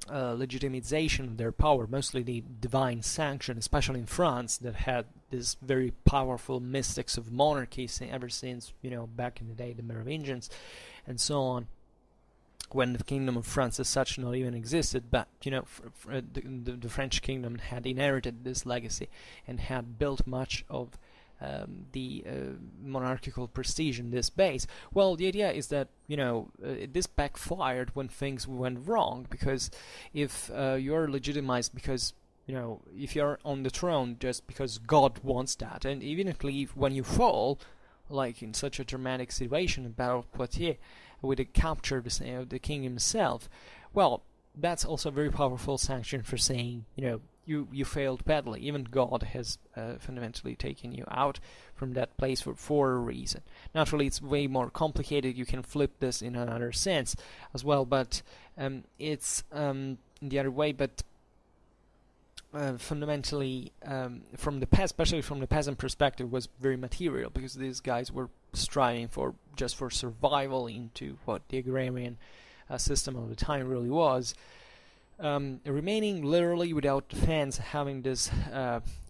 legitimization of their power, mostly the divine sanction, especially in France, that had this very powerful mystics of monarchy ever since, back in the day, the Merovingians and so on, when the kingdom of France as such not even existed. But the French kingdom had inherited this legacy and had built much of the monarchical prestige in this base. Well, the idea is that this backfired when things went wrong, because if you're legitimized because if you're on the throne just because God wants that, and even if when you fall, like in such a dramatic situation in Battle of Poitiers, with the capture of the king himself, well, that's also a very powerful sanction for saying, you failed badly. Even God has fundamentally taken you out from that place for a reason. Naturally, it's way more complicated. You can flip this in another sense as well, but it's the other way. But fundamentally, especially from the peasant perspective, was very material, because these guys were striving for survival into what the agrarian system of the time really was. remaining literally without defense, having this,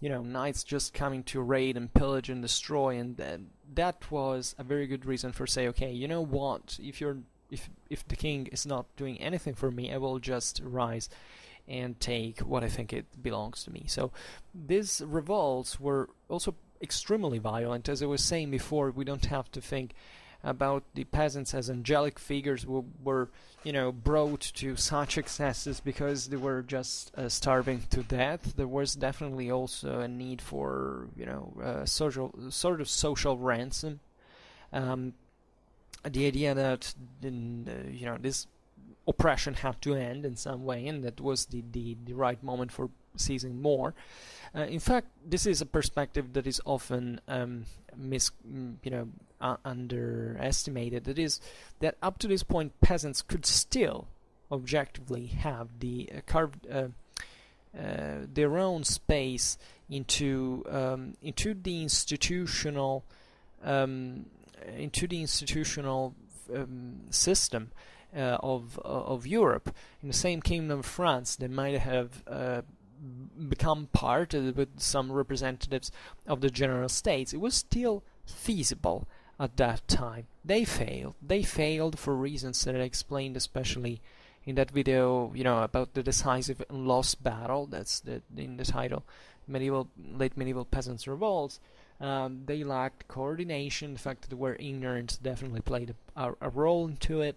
knights just coming to raid and pillage and destroy, and that was a very good reason for say, okay, you know what, if the king is not doing anything for me, I will just rise and take what I think it belongs to me. So these revolts were also extremely violent. As I was saying before, we don't have to think about the peasants as angelic figures who were brought to such excesses because they were just starving to death. There was definitely also a need for social ransom. The idea that this oppression had to end in some way, and that was the right moment for seizing more. In fact, this is a perspective that is often underestimated. That is, that up to this point, peasants could still objectively have carved their own space into the institutional system of Europe. In the same Kingdom of France, they might have become part with some representatives of the General States. It was still feasible at that time. They failed for reasons that I explained, especially in that video, about the decisive and lost battle. That's in the title, late medieval peasants revolts. They lacked coordination. The fact that they were ignorant definitely played a role into it.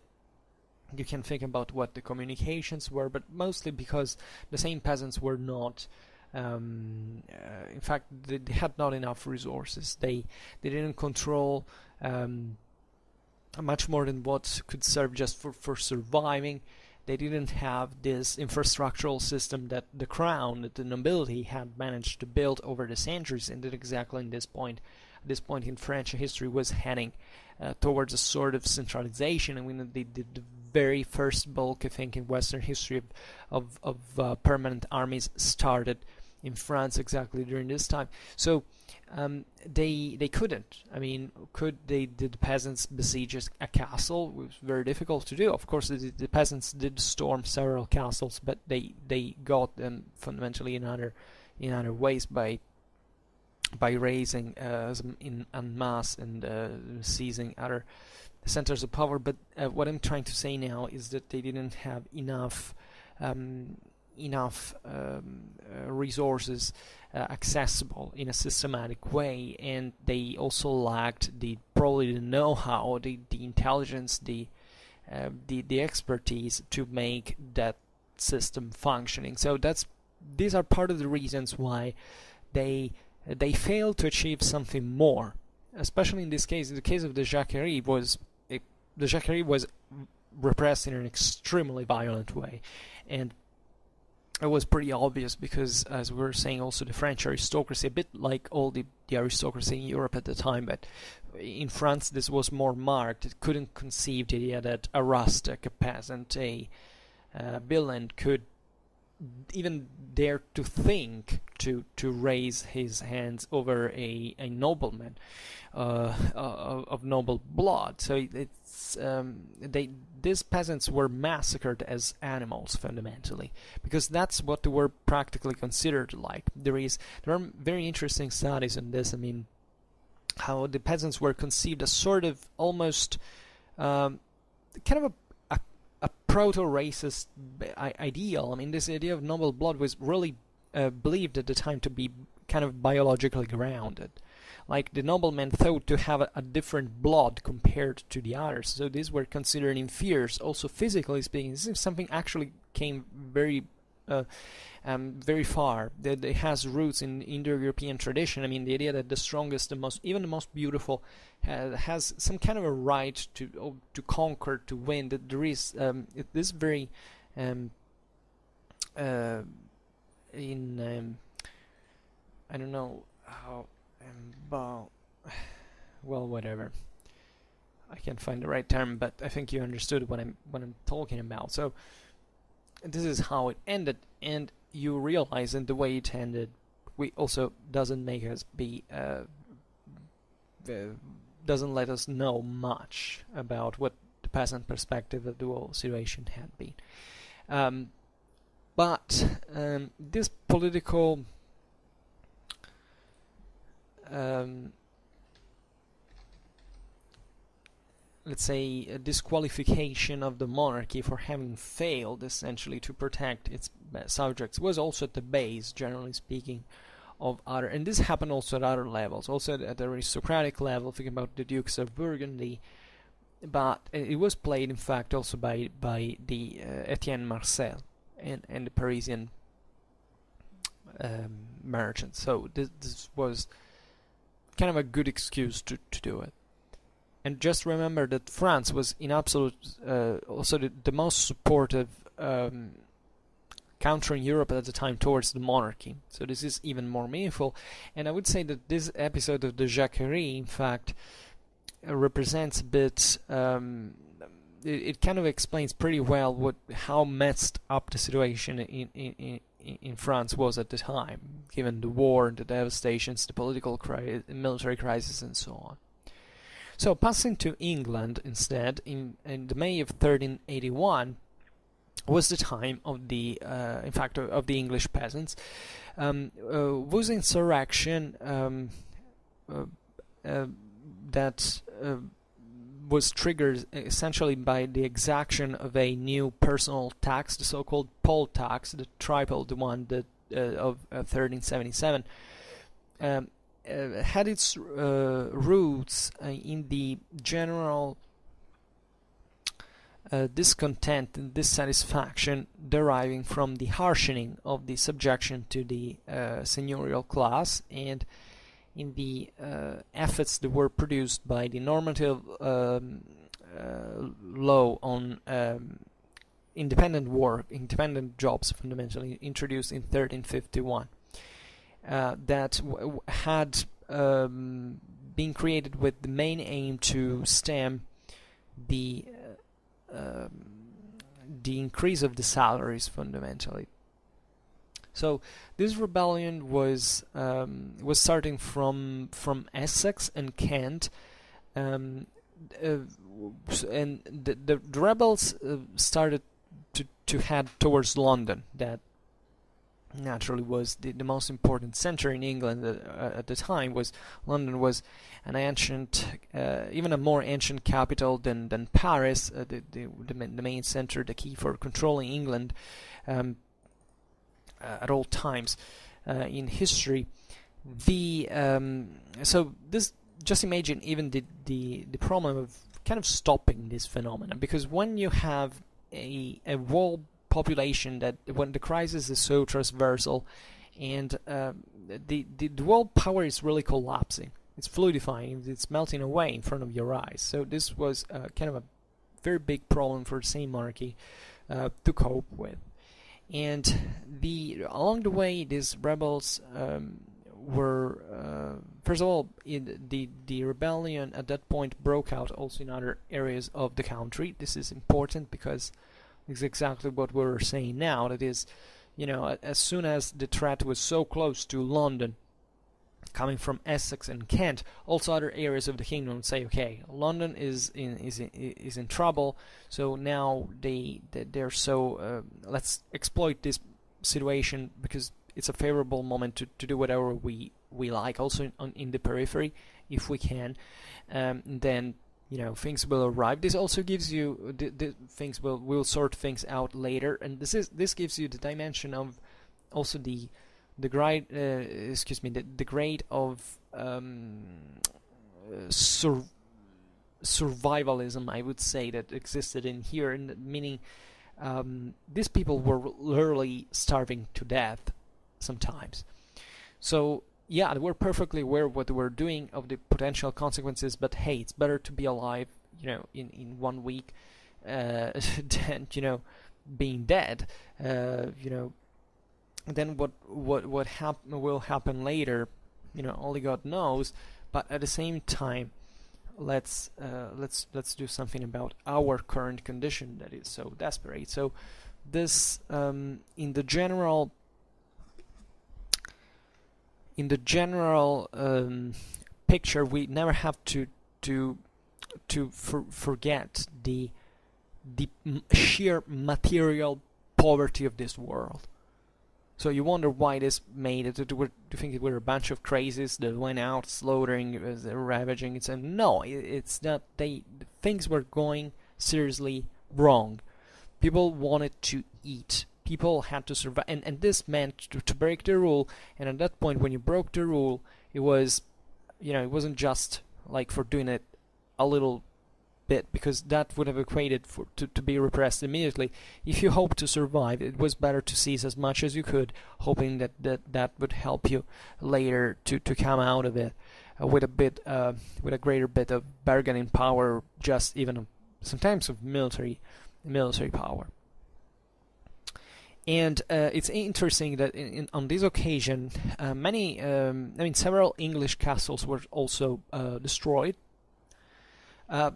You can think about what the communications were, but mostly because the same peasants were not, in fact, they had not enough resources. They didn't control much more than what could serve just for surviving. They didn't have this infrastructural system that the crown, that the nobility had managed to build over the centuries, and that exactly in this point in French history was heading towards a sort of centralization. I mean, the very first bulk, I think, in Western history of permanent armies started in France exactly during this time. So they couldn't. I mean, did the peasants besiege a castle? It was very difficult to do. Of course, the peasants did storm several castles, but they got them fundamentally in other ways by raising en masse and seizing other centers of power. But what I'm trying to say now is that they didn't have enough resources accessible in a systematic way, and they also lacked probably the know-how, the intelligence, the expertise to make that system functioning. So these are part of the reasons why they failed to achieve something more. Especially in this case, the case of the Jacques was repressed in an extremely violent way, and it was pretty obvious because, as we were saying, also the French aristocracy, a bit like all the aristocracy in Europe at the time, but in France this was more marked. It couldn't conceive the idea that a rustic, a peasant, a villain could even dare to think to raise his hands over a nobleman of noble blood. So these peasants were massacred as animals fundamentally, because that's what they were practically considered like. There are very interesting studies on this. I mean, how the peasants were conceived as sort of almost kind of a proto-racist ideal. I mean, this idea of noble blood was really believed at the time to be kind of biologically grounded. Like, the noblemen thought to have a different blood compared to the others, so these were considered inferior. Also, physically speaking, this is something actually came very far. That it has roots in Indo-European tradition. I mean, the idea that the strongest, even the most beautiful, has some kind of a right to conquer, to win. That there is this very I don't know how. Well, whatever. I can't find the right term, but I think you understood what I'm talking about. So this is how it ended, and you realize that the way it ended, we also doesn't make us doesn't let us know much about what the peasant perspective of the whole situation had been. But this political let's say a disqualification of the monarchy for having failed essentially to protect its subjects was also at the base, generally speaking, of other, and this happened also at other levels, also at the aristocratic level, thinking about the Dukes of Burgundy, but it was played in fact also by the Etienne Marcel and the Parisian merchants. So this was kind of a good excuse to do it. And just remember that France was in absolute also the most supportive country in Europe at the time towards the monarchy. So this is even more meaningful. And I would say that this episode of the Jacquerie, in fact, represents a bit. It kind of explains pretty well how messed up the situation in France was at the time, given the war, the devastations, the political military crisis, and so on. So passing to England instead, in the May of 1381, was the time of the, in fact, of the English peasants, whose insurrection that was triggered essentially by the exaction of a new personal tax, the so-called poll tax, the triple, the one that of 1377. Had its roots in the general discontent and dissatisfaction deriving from the harshening of the subjection to the seigneurial class, and in the efforts that were produced by the normative law on independent work, independent jobs, fundamentally introduced in 1351. That had been created with the main aim to stem the increase of the salaries, fundamentally. So this rebellion was starting from Essex and Kent, and the rebels started to head towards London. That naturally was the most important center in England at the time. London was an ancient, even a more ancient capital than Paris, the main center, the key for controlling England at all times in history. So this, just imagine even the problem of kind of stopping this phenomenon, because when you have a world population, that when the crisis is so transversal and the world power is really collapsing, it's fluidifying, it's melting away in front of your eyes. So this was kind of a very big problem for the same monarchy to cope with. And along the way, these rebels were first of all, the rebellion at that point broke out also in other areas of the country. This is important because it's exactly what we're saying now. That is, as soon as the threat was so close to London, coming from Essex and Kent, also other areas of the kingdom would say, okay, London is in trouble. So now they're so let's exploit this situation because it's a favorable moment to do whatever we like, also in the periphery, if we can. Then things will arrive. This also gives you the things will sort things out later, and this gives you the dimension of also the grade the grade of survivalism, I would say, that existed in here, and meaning these people were literally starving to death sometimes. So yeah, they were perfectly aware of what they were doing, of the potential consequences, but hey, it's better to be alive, in 1 week than, being dead. Then what will happen later, only God knows. But at the same time, let's do something about our current condition that is so desperate. So this in the general picture, we never have to forget the sheer material poverty of this world. So you wonder why this made it. Do you think it were a bunch of crazies that went out slaughtering, ravaging? No, it's not. Things were going seriously wrong. People wanted to eat. People had to survive, and this meant to break the rule. And at that point, when you broke the rule, it was, it wasn't just like for doing it a little bit, because that would have equated to be repressed immediately. If you hope to survive, it was better to seize as much as you could, hoping that would help you later to come out of it with a greater bit of bargaining power, just even sometimes of military power. And it's interesting that on this occasion, several English castles were also destroyed.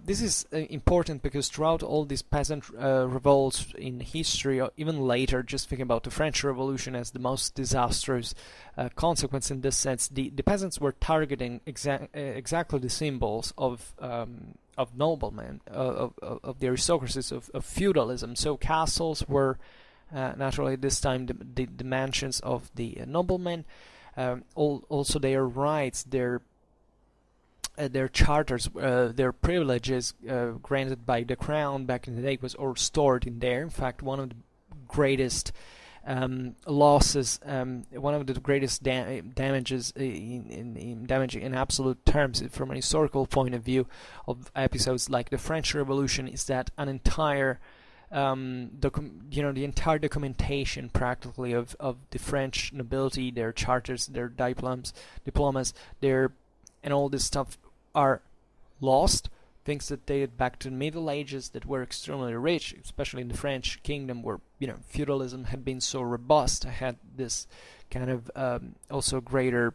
This is important because throughout all these peasant revolts in history, or even later, just thinking about the French Revolution as the most disastrous consequence in this sense, the peasants were targeting exactly the symbols of noblemen, of the aristocracies, of feudalism. So castles were naturally this time the mansions of the noblemen, also their rights, their charters, their privileges granted by the crown back in the day was all stored in there. In fact, one of the greatest losses, one of the greatest damages in damaging in absolute terms from an historical point of view of episodes like the French Revolution is that an entire the entire documentation practically of the French nobility, their charters, their diplomas, and all this stuff are lost. Things that date back to the Middle Ages that were extremely rich, especially in the French kingdom, where feudalism had been so robust, had this kind of also greater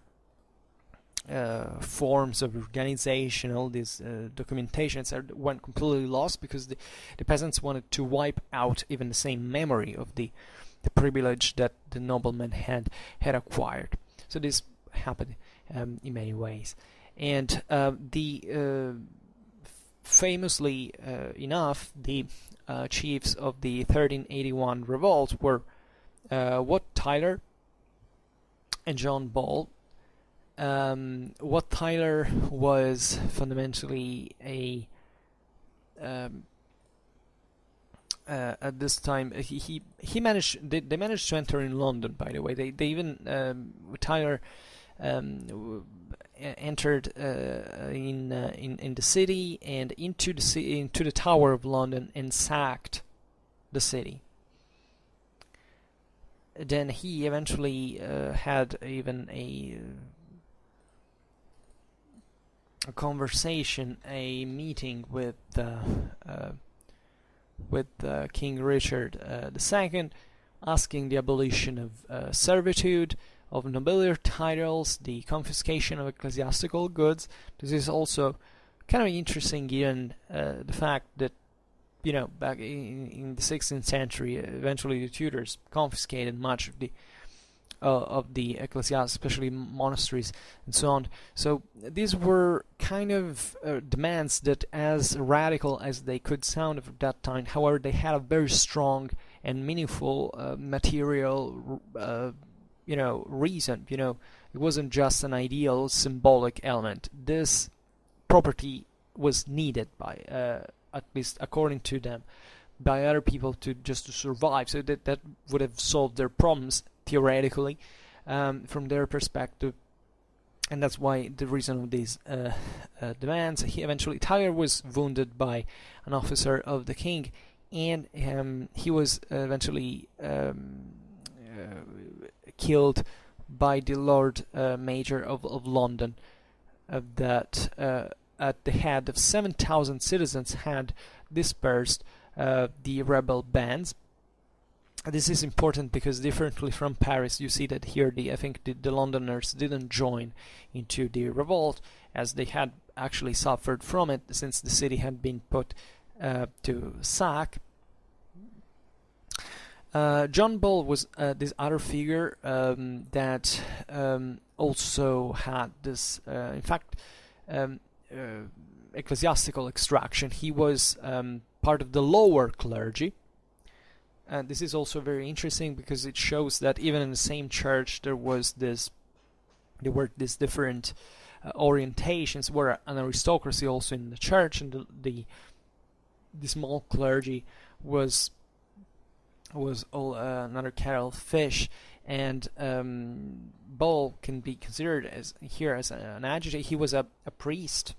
forms of organization. All these documentations went completely lost because the peasants wanted to wipe out even the same memory of the privilege that the noblemen had acquired. So this happened in many ways. And famously enough, the chiefs of the 1381 revolt were Wat Tyler and John Ball. Wat Tyler was fundamentally at this time they managed to enter in London. By the way, they even Tyler entered in the city and into the Tower of London and sacked the city. Then he eventually had even a conversation, a meeting with King Richard II, asking the abolition of servitude, of nobiliary titles, the confiscation of ecclesiastical goods. This is also kind of interesting given the fact that back in the 16th century, eventually the Tudors confiscated much of the ecclesiastical, especially monasteries and so on. So these were kind of demands that, as radical as they could sound at that time, however, they had a very strong and meaningful material reason. It wasn't just an ideal symbolic element. This property was needed by at least according to them, by other people to survive. So that would have solved their problems theoretically from their perspective, and that's why the reason of these demands. Tyler was wounded by an officer of the king, and he was eventually killed by the Lord Mayor of London, that at the head of 7,000 citizens had dispersed the rebel bands. This is important because, differently from Paris, you see that here I think the Londoners didn't join into the revolt, as they had actually suffered from it since the city had been put to sack. John Ball was this other figure that also had this, ecclesiastical extraction. He was part of the lower clergy, and this is also very interesting because it shows that even in the same church there were these different orientations, where an aristocracy also in the church, and the small clergy was all another kettle of fish. And Bull can be considered as an agitator. He was a priest,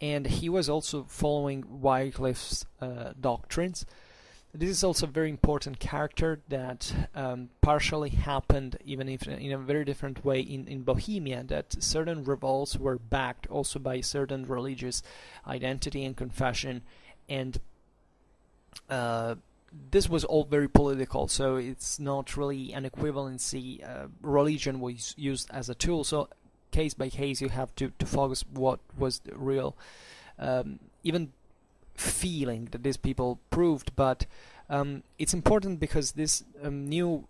and he was also following Wycliffe's doctrines. This is also a very important character that partially happened, even if in a very different way, in Bohemia, that certain revolts were backed also by certain religious identity and confession, and this was all very political, so it's not really an equivalency. Religion was used as a tool, so case by case you have to focus what was the real even feeling that these people proved. But it's important because this new,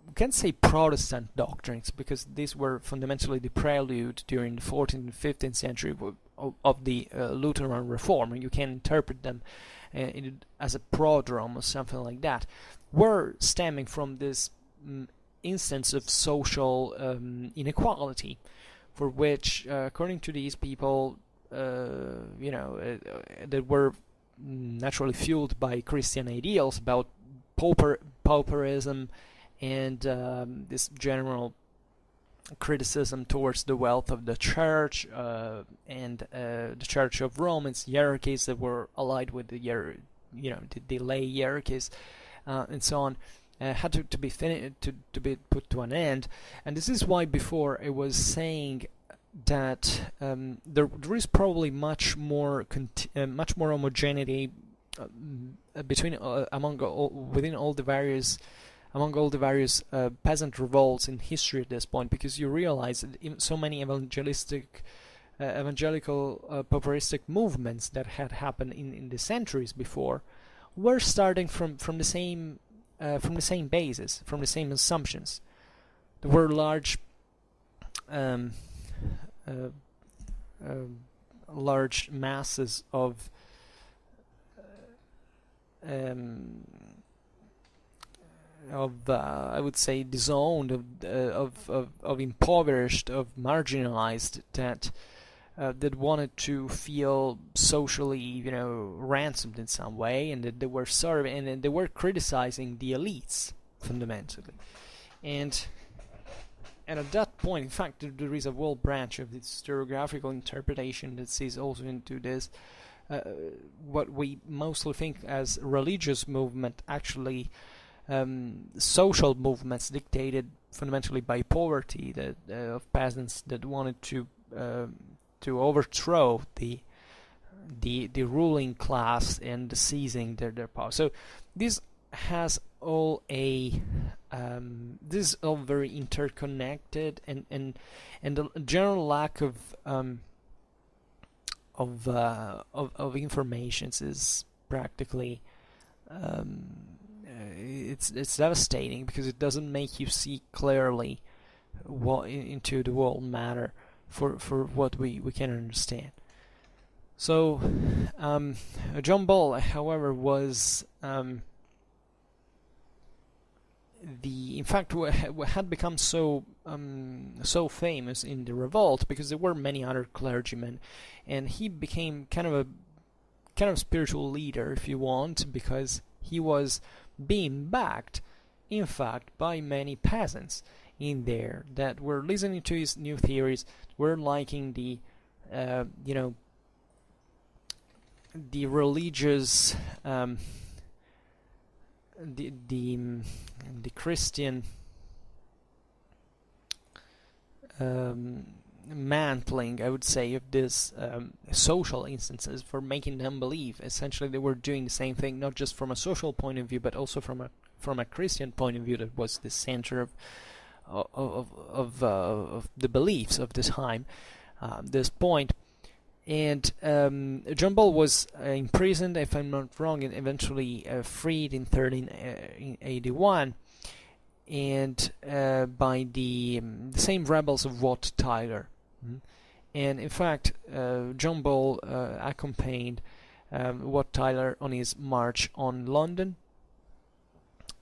we can't say Protestant doctrines, because these were fundamentally the prelude during the 14th and 15th century of the Lutheran reform, and you can interpret them as a prodrome or something like that, were stemming from this instance of social inequality, for which, according to these people, that were naturally fueled by Christian ideals about pauperism and this general criticism towards the wealth of the church and the Church of Rome, its hierarchies that were allied with the lay hierarchies and so on, had to be put to an end. And this is why before I was saying that there is probably much more homogeneity between among all the various peasant revolts in history at this point, because you realize that so many evangelical pauperistic movements that had happened in the centuries before were starting from the same basis, from the same assumptions. There were large masses of I would say disowned, of impoverished, of marginalized, that wanted to feel socially, ransomed in some way, and that they were serving, and they were criticizing the elites fundamentally. And at that point, in fact, there is a whole branch of the historiographical interpretation that sees also into this what we mostly think as religious movement, actually social movements dictated fundamentally by poverty, that of peasants that wanted to overthrow the ruling class and seizing their power. So this has all this is all very interconnected, and the general lack of information is practically it's devastating, because it doesn't make you see clearly into the world matter for what we can understand. So John Bull, however, was in fact had become so famous in the revolt because there were many other clergymen, and he became kind of spiritual leader, if you want, because he was being backed, in fact, by many peasants in there that were listening to his new theories, were liking the religious, the Christian mantling, I would say, of this social instances, for making them believe essentially they were doing the same thing, not just from a social point of view, but also from a Christian point of view that was the center of the beliefs of this time, this point. And John Bull was imprisoned, if I'm not wrong, and eventually freed in 1381, and by the same rebels of Wat Tyler. And in fact, John Bull accompanied Wat Tyler on his march on London,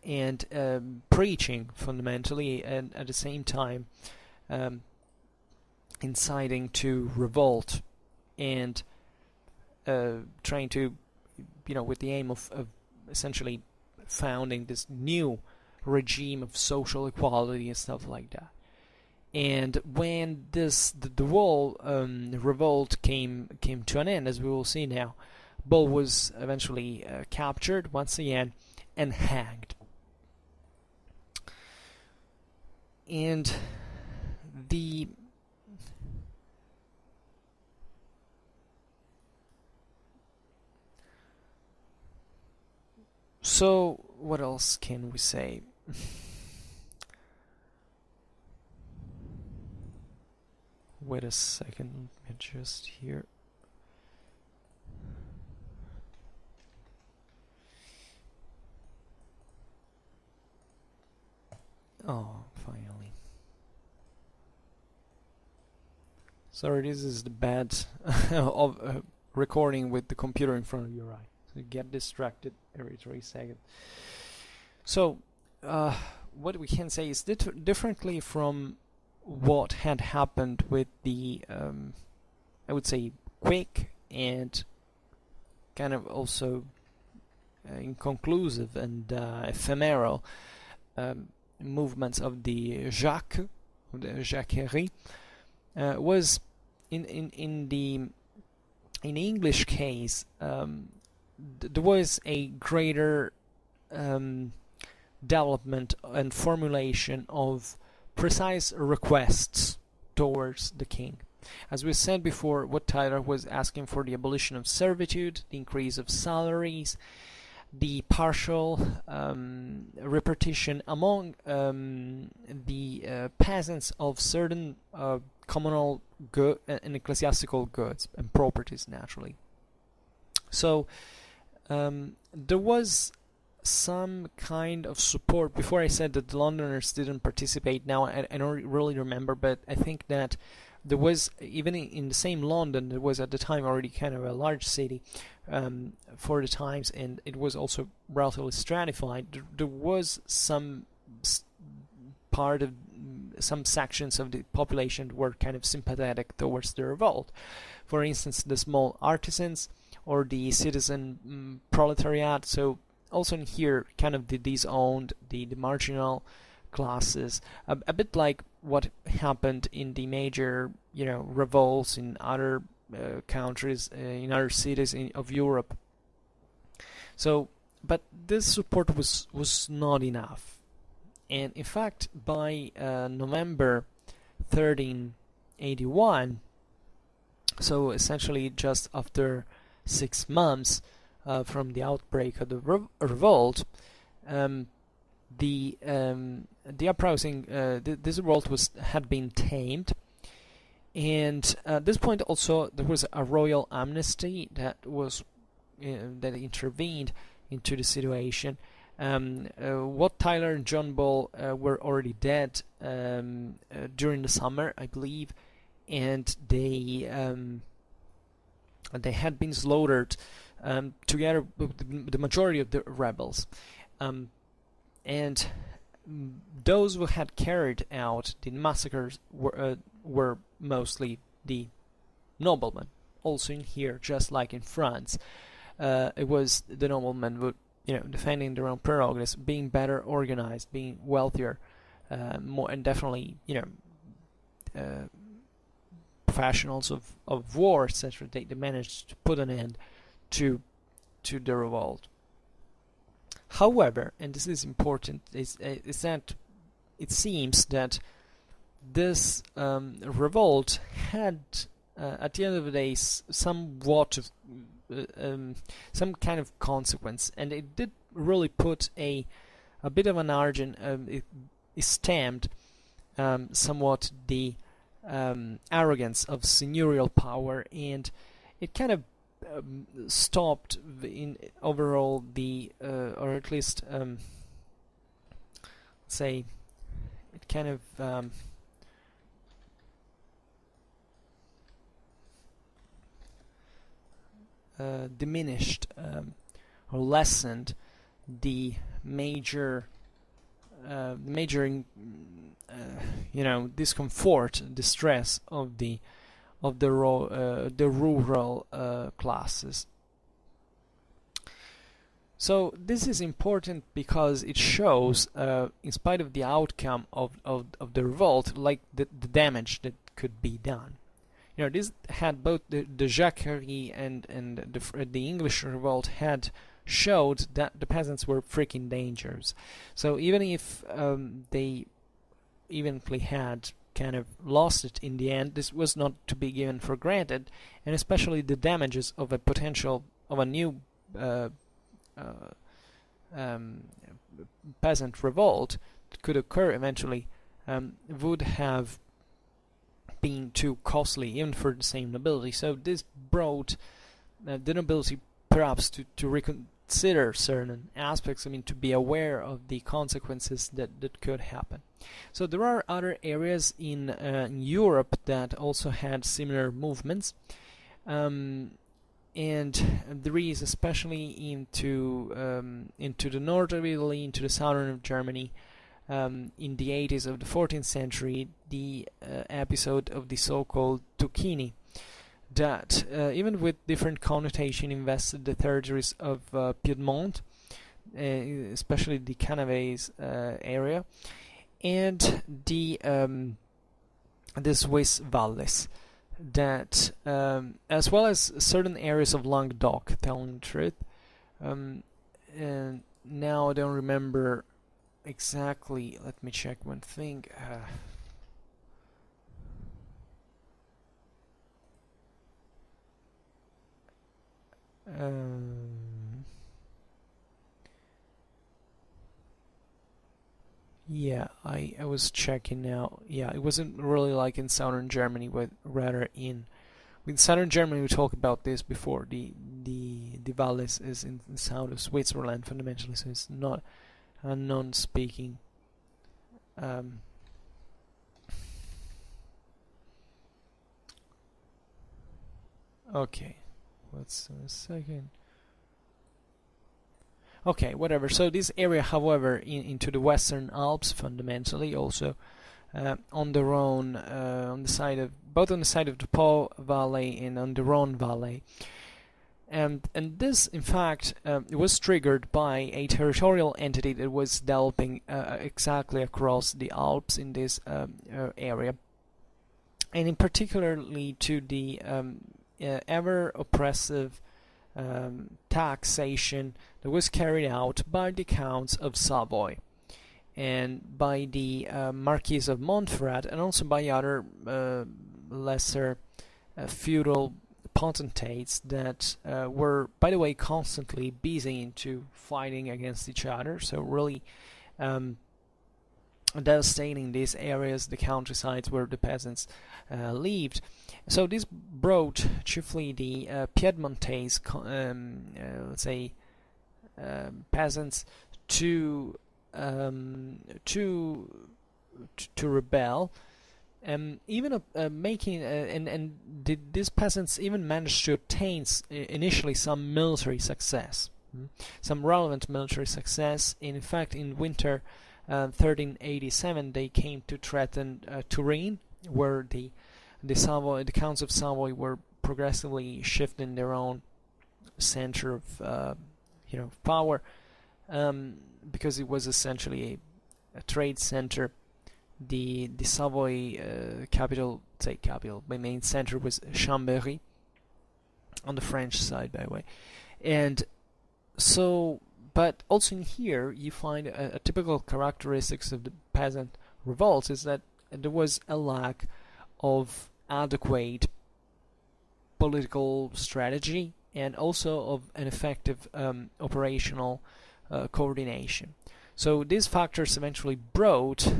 and preaching fundamentally, and at the same time inciting to revolt and trying to, with the aim of essentially founding this new regime of social equality and stuff like that. And when the whole revolt came to an end, as we will see now, Bull was eventually captured once again and hanged. And so what else can we say? Wait a second, let me just here. Oh, finally. Sorry, this is the bad of recording with the computer in front of your eye. So you get distracted every 3 seconds. So, what we can say is differently from what had happened with the, I would say, quick and kind of also inconclusive and ephemeral movements of the Jacques, of the Jacquerie, was in the English case, there was a greater development and formulation of precise requests towards the king. As we said before, Wat Tyler was asking for the abolition of servitude, the increase of salaries, the partial repartition among the peasants of certain communal good and ecclesiastical goods and properties, naturally. So there was some kind of support. Before I said that the Londoners didn't participate. Now I don't really remember, but I think that there was, even in the same London, there was at the time already kind of a large city for the times, and it was also relatively stratified. There was some part of some sections of the population were kind of sympathetic towards the revolt. For instance, the small artisans or the citizen proletariat. So also in here, kind of the disowned, the marginal classes, a bit like what happened in the major, revolts in other countries, in other cities of Europe. So, but this support was not enough, and in fact, by November 1381, so essentially just after 6 months from the outbreak of the revolt, the uprising, this revolt had been tamed, and at this point also there was a royal amnesty that was that intervened into the situation. Wat Tyler and John Bull were already dead during the summer, I believe, and they had been slaughtered together with the majority of the rebels. And those who had carried out the massacres were mostly the noblemen. Also in here, just like in France, it was the noblemen who, defending their own prerogatives, being better organized, being wealthier, more, and definitely, professionals of war, etc. They managed to put an end to the revolt. However, and this is important, is that it seems that this revolt had, at the end of the day, somewhat of some kind of consequence, and it did really put a bit of an margin. It stamped somewhat the arrogance of seigneurial power, and it kind of stopped in overall the or at least say it kind of diminished or lessened the major discomfort, distress of the rural classes. So this is important because it shows, in spite of the outcome of the revolt, like the damage that could be done. This had both the Jacques and the English revolt had showed that the peasants were freaking dangerous. So even if they eventually had kind of lost it in the end, this was not to be given for granted, and especially the damages of a new peasant revolt that could occur eventually would have been too costly even for the same nobility. So this brought the nobility perhaps to reconsider certain aspects, to be aware of the consequences that could happen. So there are other areas in Europe that also had similar movements, and there is, especially into the north of Italy, into the southern of Germany, in the 80s of the 14th century, the episode of the so-called Zucchini, that even with different connotation invested the territories of Piedmont, especially the Canaves area, and the Swiss valleys, that as well as certain areas of Languedoc, telling the truth. And now I don't remember exactly. Let me check one thing. Yeah, I was checking now. Yeah, it wasn't really like in southern Germany, but rather in southern Germany. We talked about this before. The valleys is in the south of Switzerland fundamentally, so it's not a non-speaking. Okay, let's a second. Okay, whatever. So this area, however, into the Western Alps, fundamentally, also on the Rhone, on the side of the Po Valley and on the Rhone Valley, and this, in fact, it was triggered by a territorial entity that was developing exactly across the Alps in this area, and in particularly to the ever oppressive taxation that was carried out by the Counts of Savoy and by the Marquis of Montferrat, and also by other lesser feudal potentates that were, by the way, constantly busy into fighting against each other. So really devastating these areas, the countrysides where the peasants lived. So this brought chiefly the Piedmontese, let's say, peasants to rebel, even making and these peasants even managed to obtain initially some military success, some relevant military success. In fact, in winter 1387, they came to threaten Turin, where the Counts of Savoy were progressively shifting their own center of power, because it was essentially a trade center. The Savoy my main center was Chambéry, on the French side, by the way. And so, but also in here you find a typical characteristics of the peasant revolts is that there was a lack of adequate political strategy and also of an effective operational coordination. So these factors eventually brought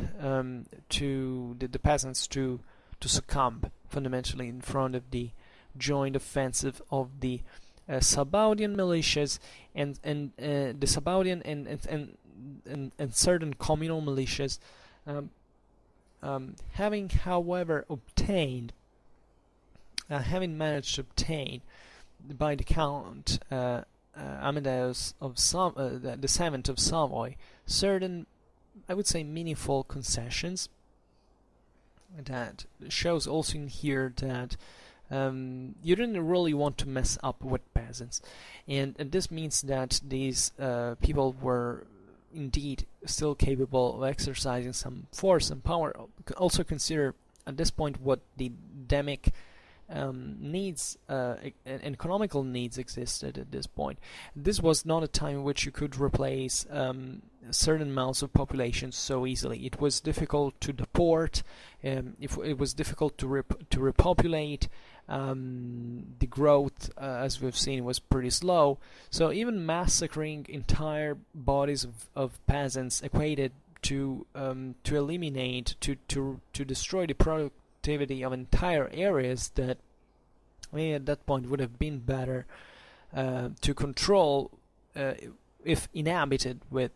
to the peasants to succumb fundamentally in front of the joint offensive of the Sabaudian militias and the Sabaudian and certain communal militias, having managed to obtain by the Count Amadeus of the Seventh of Savoy certain I would say, meaningful concessions. That shows also in here that you didn't really want to mess up with peasants, and this means that these people were indeed still capable of exercising some force and power. Also consider at this point what the endemic needs and economical needs existed at this point. This was not a time in which you could replace certain amounts of population so easily. It was difficult to deport, if it was difficult to repopulate. The growth, as we've seen, was pretty slow. So even massacring entire bodies of peasants equated to eliminate, to destroy the productivity of entire areas that, maybe at that point, would have been better to control if inhabited with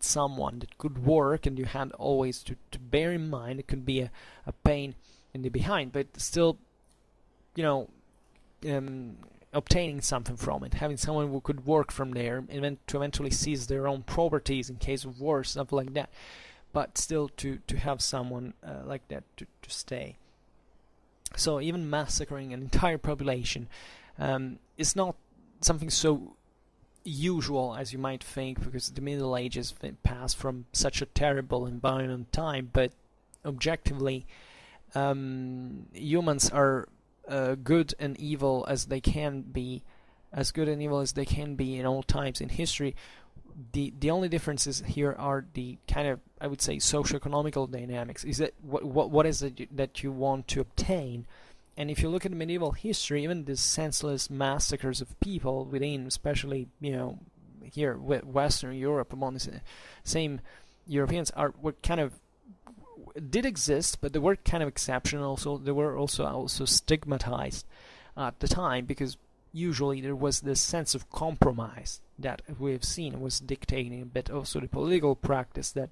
someone that could work, and you had always to bear in mind it could be a pain in the behind, but still, obtaining something from it, having someone who could work from there, and then to eventually seize their own properties in case of war, stuff like that, but still to have someone like that to stay. So even massacring an entire population is not something so usual as you might think, because the Middle Ages passed from such a terrible and violent time, but objectively humans are good and evil as they can be, as good and evil as they can be in all times in history. The only differences here are the kind of, I would say, socio-economical dynamics. Is that what is it that you want to obtain? And if you look at medieval history, even these senseless massacres of people within, especially here with Western Europe, among the same Europeans, were kind of did exist, but they were kind of exceptional. So they were also stigmatized at the time, because usually there was this sense of compromise that we've seen was dictating a bit also the political practice, that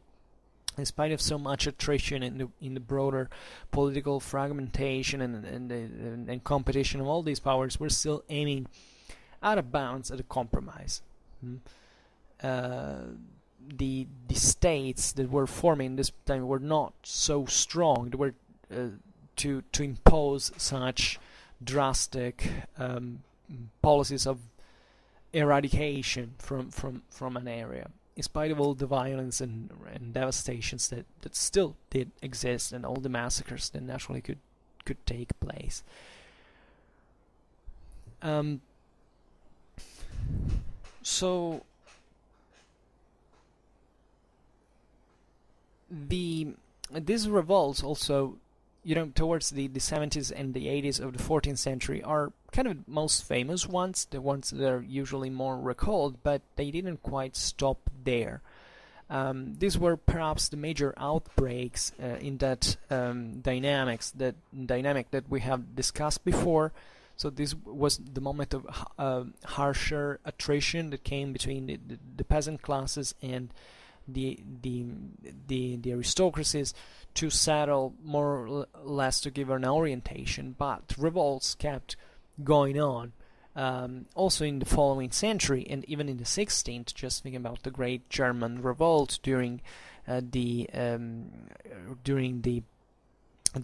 in spite of so much attrition in the broader political fragmentation and competition of all these powers, we're still aiming out of bounds at a compromise. The states that were forming this time were not so strong. They were to impose such drastic policies of eradication from an area, in spite of all the violence and devastations that still did exist, and all the massacres that naturally could take place. So these revolts also, towards the 70s and the 80s of the 14th century are kind of the most famous ones, the ones that are usually more recalled, but they didn't quite stop there. These were perhaps the major outbreaks in that dynamic that we have discussed before. So this was the moment of harsher attrition that came between the peasant classes and the aristocracies to settle, more or less to give an orientation, but revolts kept going on also in the following century, and even in the 16th. Just thinking about the Great German Revolt during the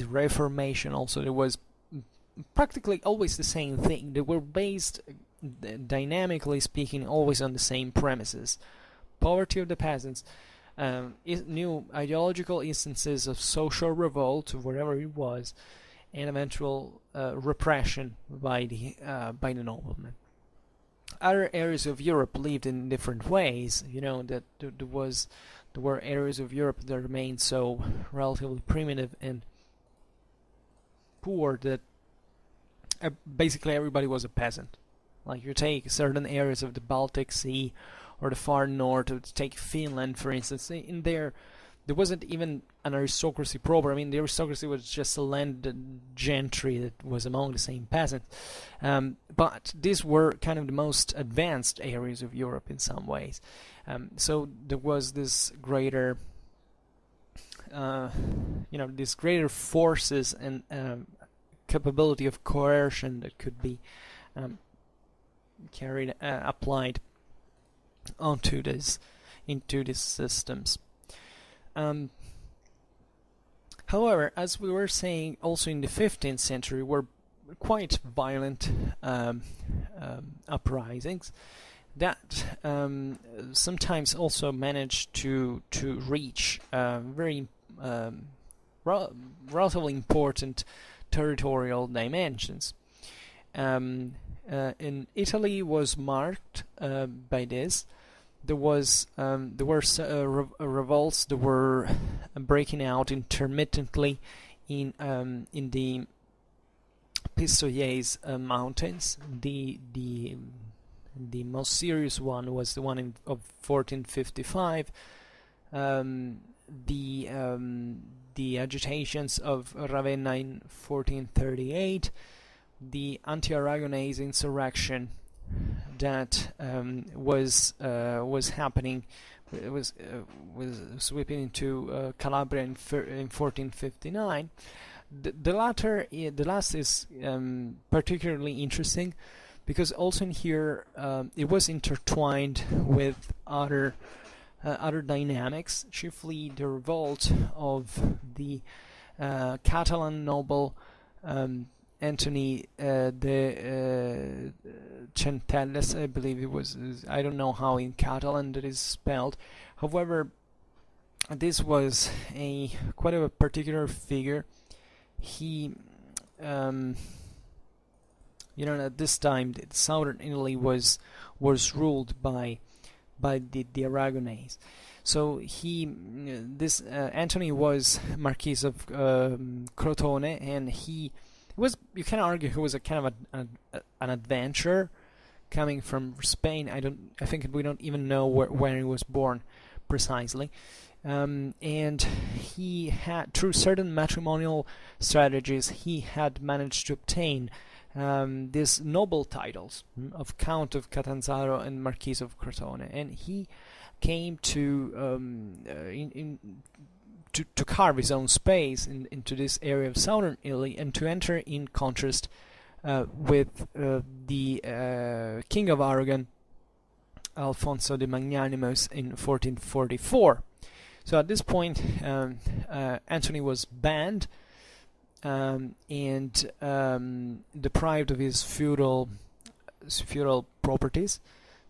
Reformation. Also, there was practically always the same thing. They were based, dynamically speaking, always on the same premises: poverty of the peasants, new ideological instances of social revolt, wherever it was, and eventual repression by the noblemen. Other areas of Europe lived in different ways. That there were areas of Europe that remained so relatively primitive and poor that basically everybody was a peasant. Like, you take certain areas of the Baltic Sea or the far north, to take Finland, for instance. In there wasn't even an aristocracy proper. I mean, the aristocracy was just a landed gentry that was among the same peasants. But these were kind of the most advanced areas of Europe in some ways. So there was this greater, these greater forces and capability of coercion that could be applied into these systems. However, as we were saying, also in the 15th century were quite violent uprisings that sometimes also managed to reach very relatively important territorial dimensions. In Italy was marked by this. There were revolts that were breaking out intermittently in the Pistoiese mountains. The most serious one was the one of 1455. The agitations of Ravenna in 1438. The anti-Aragonese insurrection that was happening, was sweeping into Calabria in 1459. The last is particularly interesting because also in here it was intertwined with other dynamics, chiefly the revolt of the Catalan noble Anthony de Centelles, I believe it was. I don't know how in Catalan that is spelled. However, this was quite a particular figure. He, at this time, southern Italy was ruled by the Aragonese. So Anthony was Marquis of Crotone, and he was, you can argue, he was a kind of an adventurer coming from Spain. I think we don't even know where he was born precisely. And he had, through certain matrimonial strategies, he had managed to obtain these noble titles of Count of Catanzaro and Marquis of Crotone, and he came to carve his own space into this area of southern Italy, and to enter in contrast with the King of Aragon, Alfonso the Magnanimous, in 1444. So at this point, Anthony was banned and deprived of his feudal properties,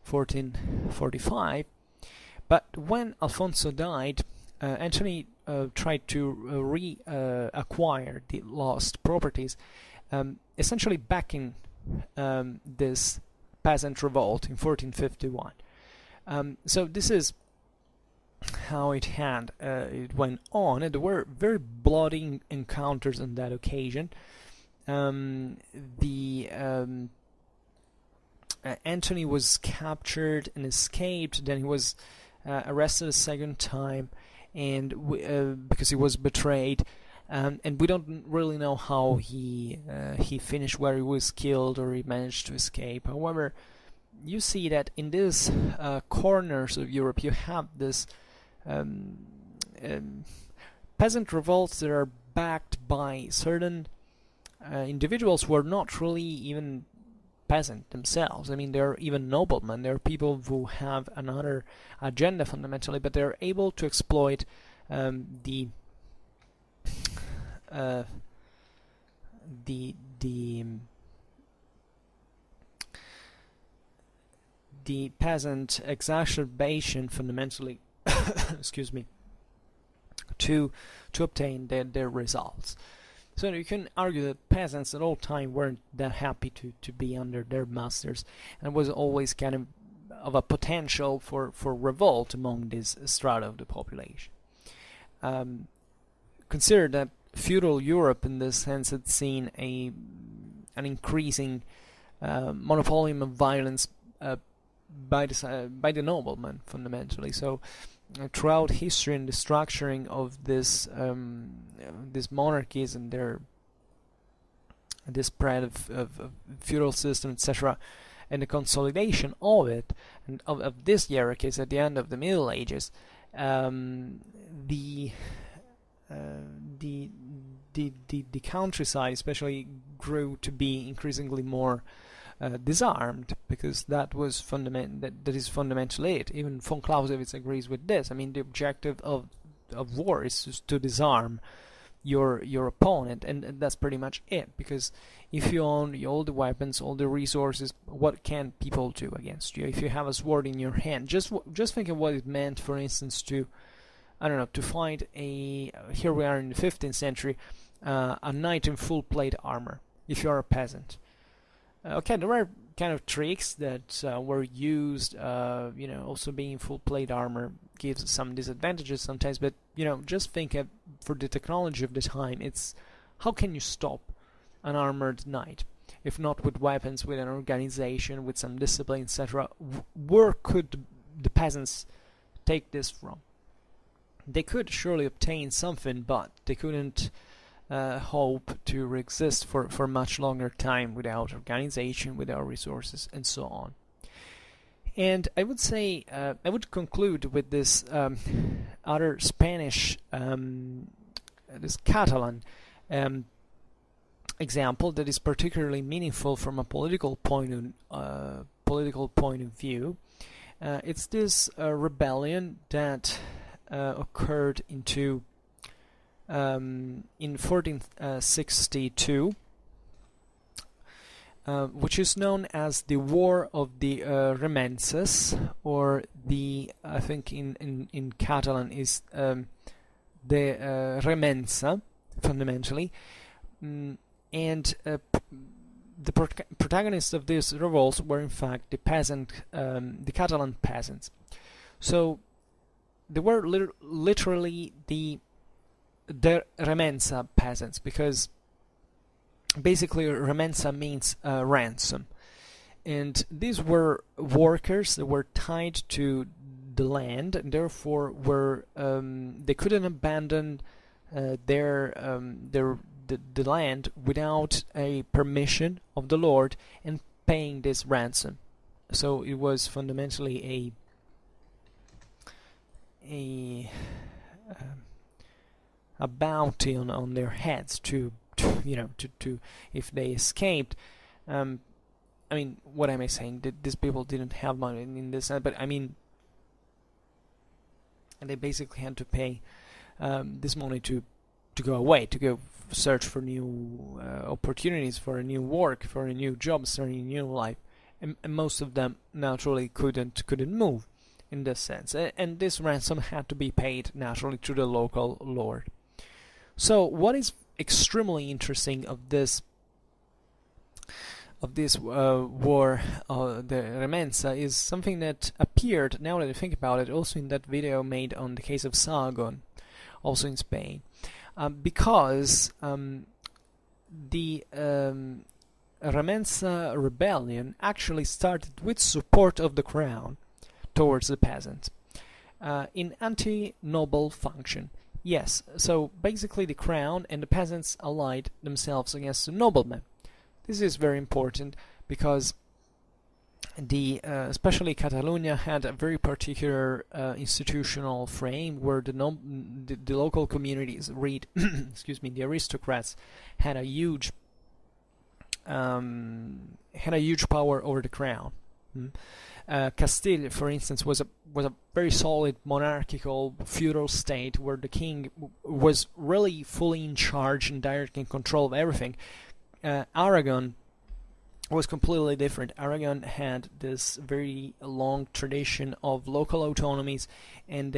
1445. But when Alfonso died, Anthony tried to reacquire the lost properties, essentially backing this peasant revolt in 1451. So this is how it went on, and there were very bloody encounters on that occasion. Anthony was captured and escaped. Then he was arrested a second time, and because he was betrayed, and we don't really know how he finished, where he was killed or he managed to escape. However, you see that in these corners of Europe you have this peasant revolts that are backed by certain individuals who are not really even peasant themselves. I mean, they're even noblemen. They're people who have another agenda fundamentally, but they're able to exploit the peasant exacerbation fundamentally excuse me, to obtain their results. So you can argue that peasants at all time weren't that happy to be under their masters, and was always kind of a potential for revolt among this strata of the population. Consider that feudal Europe in this sense had seen an increasing monopolium of violence by the noblemen fundamentally. So throughout history and the structuring of these monarchies and the spread of feudal system, etc., and the consolidation of it and of these hierarchies at the end of the Middle Ages, the countryside especially grew to be increasingly more disarmed, because that is fundamentally it. Even von Clausewitz agrees with this. I mean, the objective of of war is just to disarm your opponent, and that's pretty much it. Because if you own all the weapons, all the resources, what can people do against you? If you have a sword in your hand, just think of what it meant, for instance, to, I don't know, to find here we are in the 15th century, a knight in full plate armor, if you're a peasant. Okay, there were kind of tricks that were used, also being full plate armor gives some disadvantages sometimes, but just think of, for the technology of the time, it's how can you stop an armored knight? If not with weapons, with an organization, with some discipline, etc. Where could the peasants take this from? They could surely obtain something, but they couldn't hope to exist for much longer time without organization, without resources, and so on. And I would say, I would conclude with this other Spanish, this Catalan example that is particularly meaningful from a political point of view. It's this rebellion that occurred in 1462, which is known as the War of the Remenses, or I think in Catalan is the Remensa, fundamentally. And the protagonists of these revolts were in fact the Catalan peasants. So they were literally the Remensa peasants, because basically Remensa means ransom, and these were workers that were tied to the land, and therefore they couldn't abandon the land without a permission of the Lord and paying this ransom. So it was fundamentally a bounty on their heads to if they escaped. I mean, what am I saying? These people didn't have money in this, but I mean, and they basically had to pay this money to go away, to go search for new opportunities, for a new work, for a new job, starting a new life, and most of them naturally couldn't move in this sense, and this ransom had to be paid naturally to the local lord. So what is extremely interesting of this war, the Remensa, is something that appeared, now that I think about it, also in that video made on the case of Sahagún, also in Spain, because the Remensa rebellion actually started with support of the crown towards the peasants in anti-noble function. Yes, so basically the crown and the peasants allied themselves against the noblemen. This is very important because especially Catalonia had a very particular institutional frame where the local communities, excuse me, the aristocrats had a huge power over the crown. Castile, for instance, was a very solid monarchical feudal state where the king was really fully in charge and direct in control of everything. Aragon was completely different. Aragon had this very long tradition of local autonomies, and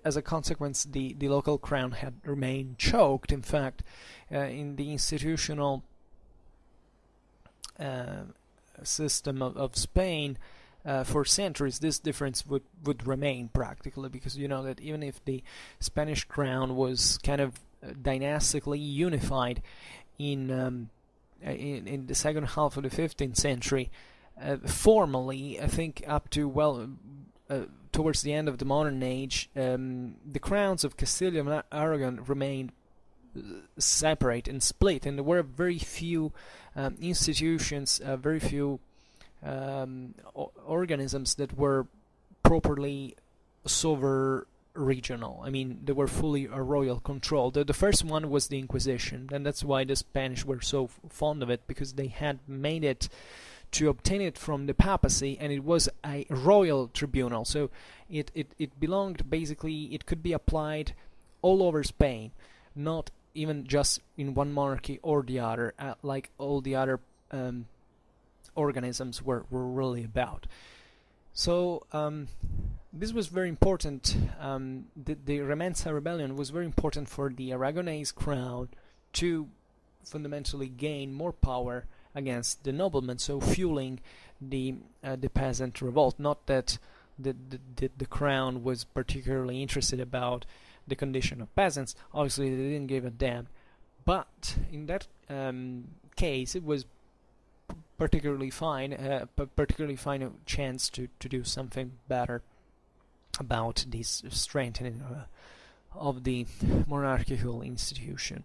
as a consequence, the local crown had remained choked. In fact, in the institutional system of Spain, for centuries, this difference would remain practically, because you know that even if the Spanish crown was kind of dynastically unified in the second half of the 15th century, formally, I think up to towards the end of the modern age, the crowns of Castile and Aragon remained separate and split, and there were very few institutions, very few organisms that were properly regional. I mean, they were fully a royal control. The first one was the Inquisition, and that's why the Spanish were so fond of it, because they had made it to obtain it from the papacy, and it was a royal tribunal. So it belonged, basically, it could be applied all over Spain, not even just in one monarchy or the other, like all the other organisms were really about. So this was very important. The Remensa rebellion was very important for the Aragonese crown to fundamentally gain more power against the noblemen, so fueling the peasant revolt. Not that the crown was particularly interested about the condition of peasants. Obviously, they didn't give a damn. But in that case, it was particularly fine a chance to do something better about this strengthening of the monarchical institution.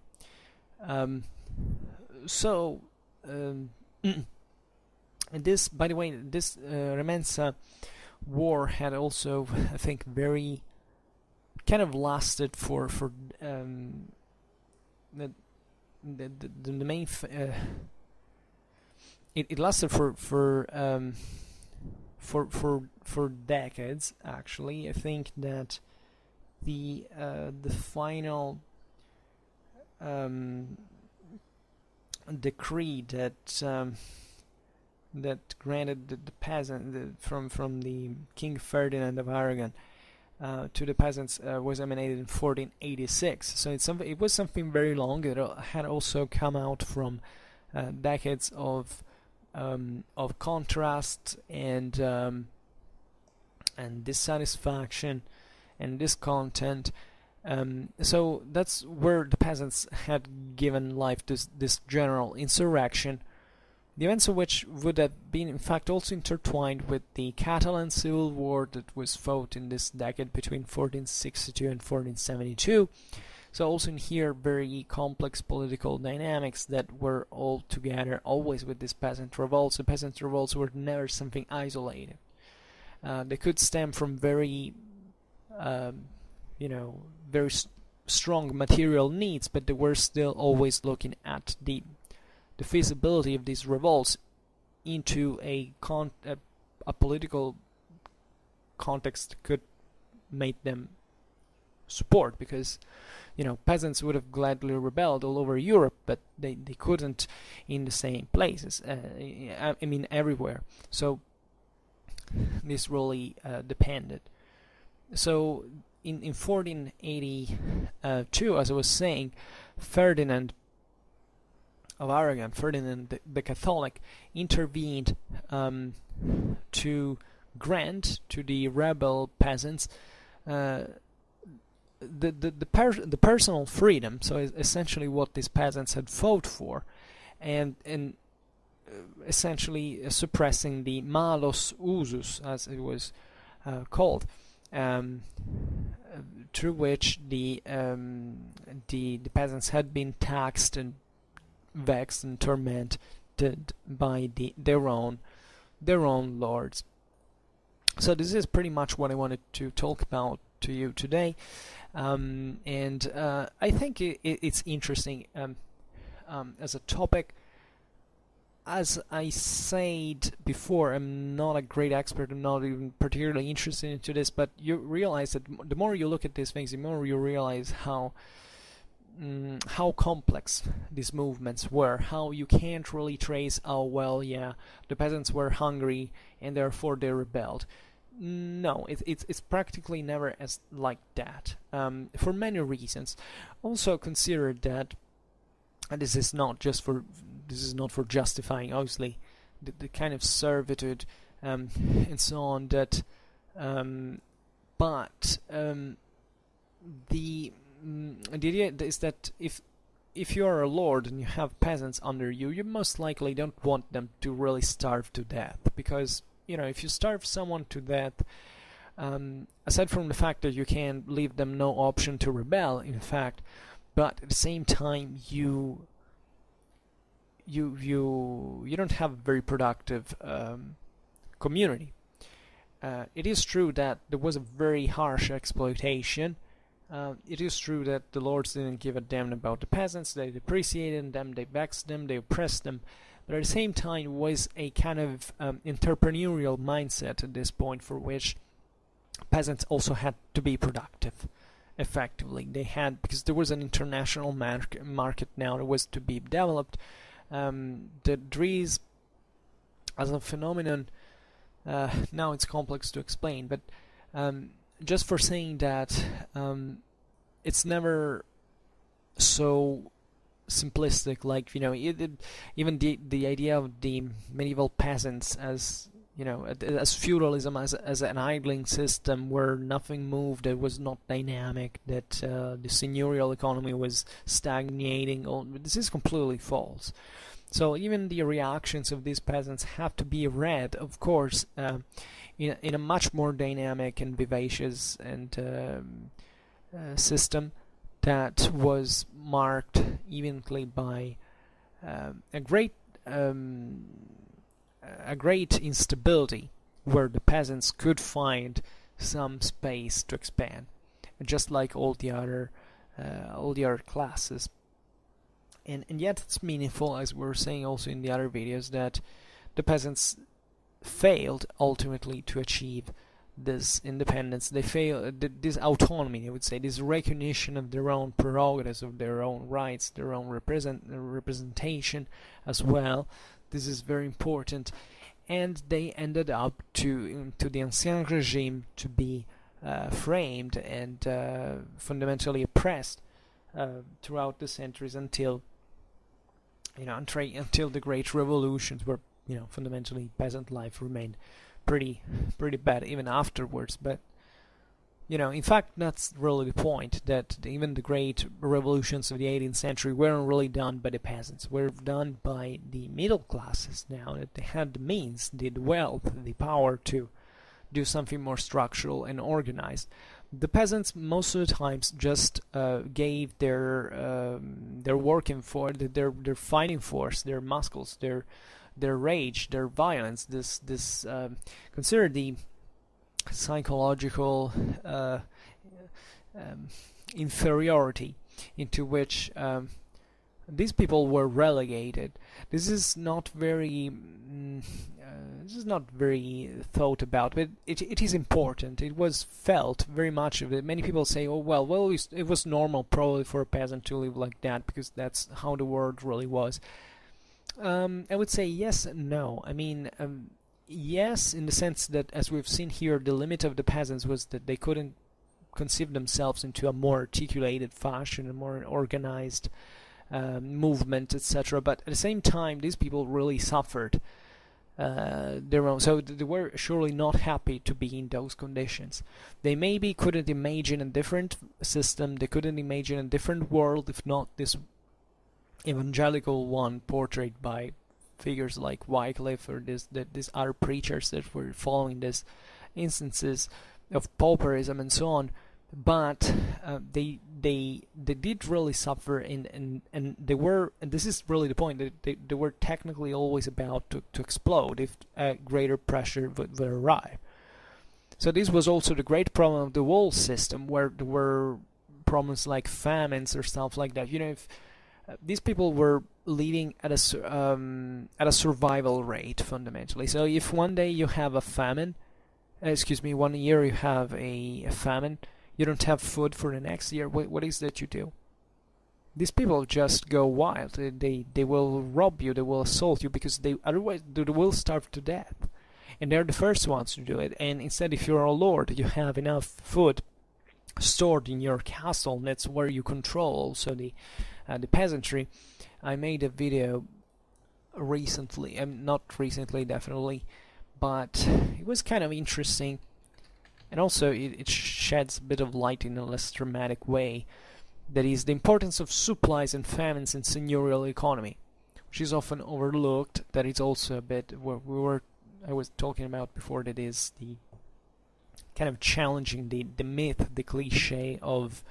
This, by the way, this Remensa war had also, I think, very kind of lasted for the main. It lasted for decades. Actually, I think that the final decree that granted the peasant from the King Ferdinand of Aragon to the peasants was emanated in 1486. So it was something very long. It had also come out from decades of contrast and dissatisfaction and discontent. So that's where the peasants had given life to this general insurrection, the events of which would have been in fact also intertwined with the Catalan civil war that was fought in this decade between 1462 and 1472. So also in here very complex political dynamics that were all together always with these peasant revolts. The peasant revolts were never something isolated. They could stem from very very strong material needs, but they were still always looking at the feasibility of these revolts into a political context that could make them support, because peasants would have gladly rebelled all over Europe, but they couldn't in the same places. I mean everywhere. So this really depended. So in 1482, as I was saying, Ferdinand of Aragon, Ferdinand the Catholic, intervened to grant to the rebel peasants the personal freedom. So essentially what these peasants had fought for, and essentially suppressing the malos usus, as it was called, through which the peasants had been taxed and vexed and tormented by their own lords. So this is pretty much what I wanted to talk about to you today, and I think it's interesting as a topic. As I said before, I'm not a great expert. I'm not even particularly interested into this, but you realize that the more you look at these things, the more you realize how complex these movements were, how you can't really trace, the peasants were hungry and therefore they rebelled. No, it's practically never as like that, for many reasons. Also consider that, and this is not for justifying, obviously, the kind of servitude and so on, that but the idea is that if you are a lord and you have peasants under you, you most likely don't want them to really starve to death, because if you starve someone to death, aside from the fact that you can leave them no option to rebel, in fact, but at the same time you don't have a very productive community. It is true that there was a very harsh exploitation. It is true that the lords didn't give a damn about the peasants. They depreciated them, they vexed them, they oppressed them. But at the same time, it was a kind of entrepreneurial mindset at this point, for which peasants also had to be productive. effectively. They had, because there was an international market now that was to be developed. The Dries as a phenomenon, now it's complex to explain, but just for saying that it's never so simplistic, like, you know, even the idea of the medieval peasants as, you know, as feudalism, as an idling system where nothing moved, it was not dynamic, that the seigneurial economy was stagnating. This is completely false. So even the reactions of these peasants have to be read, of course, in a much more dynamic and vivacious and system that was marked evenly by a great instability, where the peasants could find some space to expand, just like all the other classes. And yet it's meaningful, as we were saying also in the other videos, that the peasants failed ultimately to achieve this independence. They failed this autonomy, I would say, this recognition of their own prerogatives, of their own rights, their own representation as well. This is very important. And they ended up to the Ancien Regime to be framed and fundamentally oppressed throughout the centuries until, you know, until the great revolutions, where, you know, fundamentally peasant life remained pretty bad even afterwards. But, you know, in fact, that's really the point, that even the great revolutions of the 18th century weren't really done by the peasants, were done by the middle classes, now that they had the means, the wealth, the power to do something more structural and organized. The peasants most of the times just gave their working force, their fighting force, their muscles, their rage, their violence, this consider the psychological inferiority into which these people were relegated. This is not very thought about, but it is important. It was felt very much of it. Many people say, oh well, it was normal probably for a peasant to live like that, because that's how the world really was. I would say yes and no. I mean, yes, in the sense that, as we've seen here, the limit of the peasants was that they couldn't conceive themselves into a more articulated fashion, a more organized movement, etc. But at the same time, these people really suffered their own, so they were surely not happy to be in those conditions. They maybe couldn't imagine a different system, they couldn't imagine a different world, if not this evangelical one portrayed by figures like Wycliffe or these other preachers that were following these instances of pauperism and so on. But they did really suffer, and they were, and this is really the point, they were technically always about to explode if a greater pressure would arrive. So this was also the great problem of the whole system, where there were problems like famines or stuff like that. You know, if these people were living at a survival rate fundamentally. So if one day you have a famine, 1 year you have a famine, you don't have food for the next year, what is that you do? These people just go wild. They will rob you, they will assault you, because otherwise they will starve to death. And they're the first ones to do it. And instead, if you're a lord, you have enough food stored in your castle, and that's where you control also the peasantry. I made a video recently, not recently definitely, but it was kind of interesting, and also it sheds a bit of light in a less dramatic way. That is the importance of supplies and famines in seigneurial economy, which is often overlooked. That is also a bit what I was talking about before. That is the kind of challenging the myth, the cliche of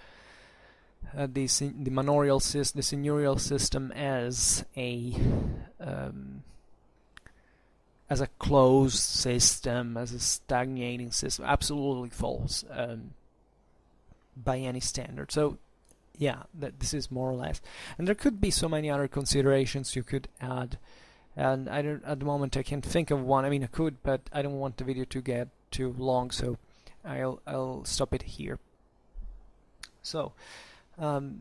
the seigneurial system as a closed system, as a stagnating system. Absolutely false by any standard. So yeah, this is more or less, and there could be so many other considerations you could add, and I don't, at the moment I can't think of one. I mean, I could, but I don't want the video to get too long, so I'll stop it here. So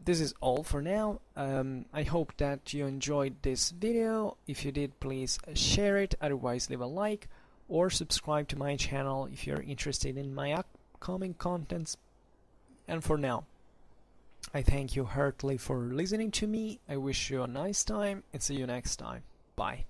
this is all for now. I hope that you enjoyed this video. If you did, please share it, otherwise leave a like or subscribe to my channel if you're interested in my upcoming contents. And for now, I thank you heartily for listening to me. I wish you a nice time and see you next time. Bye.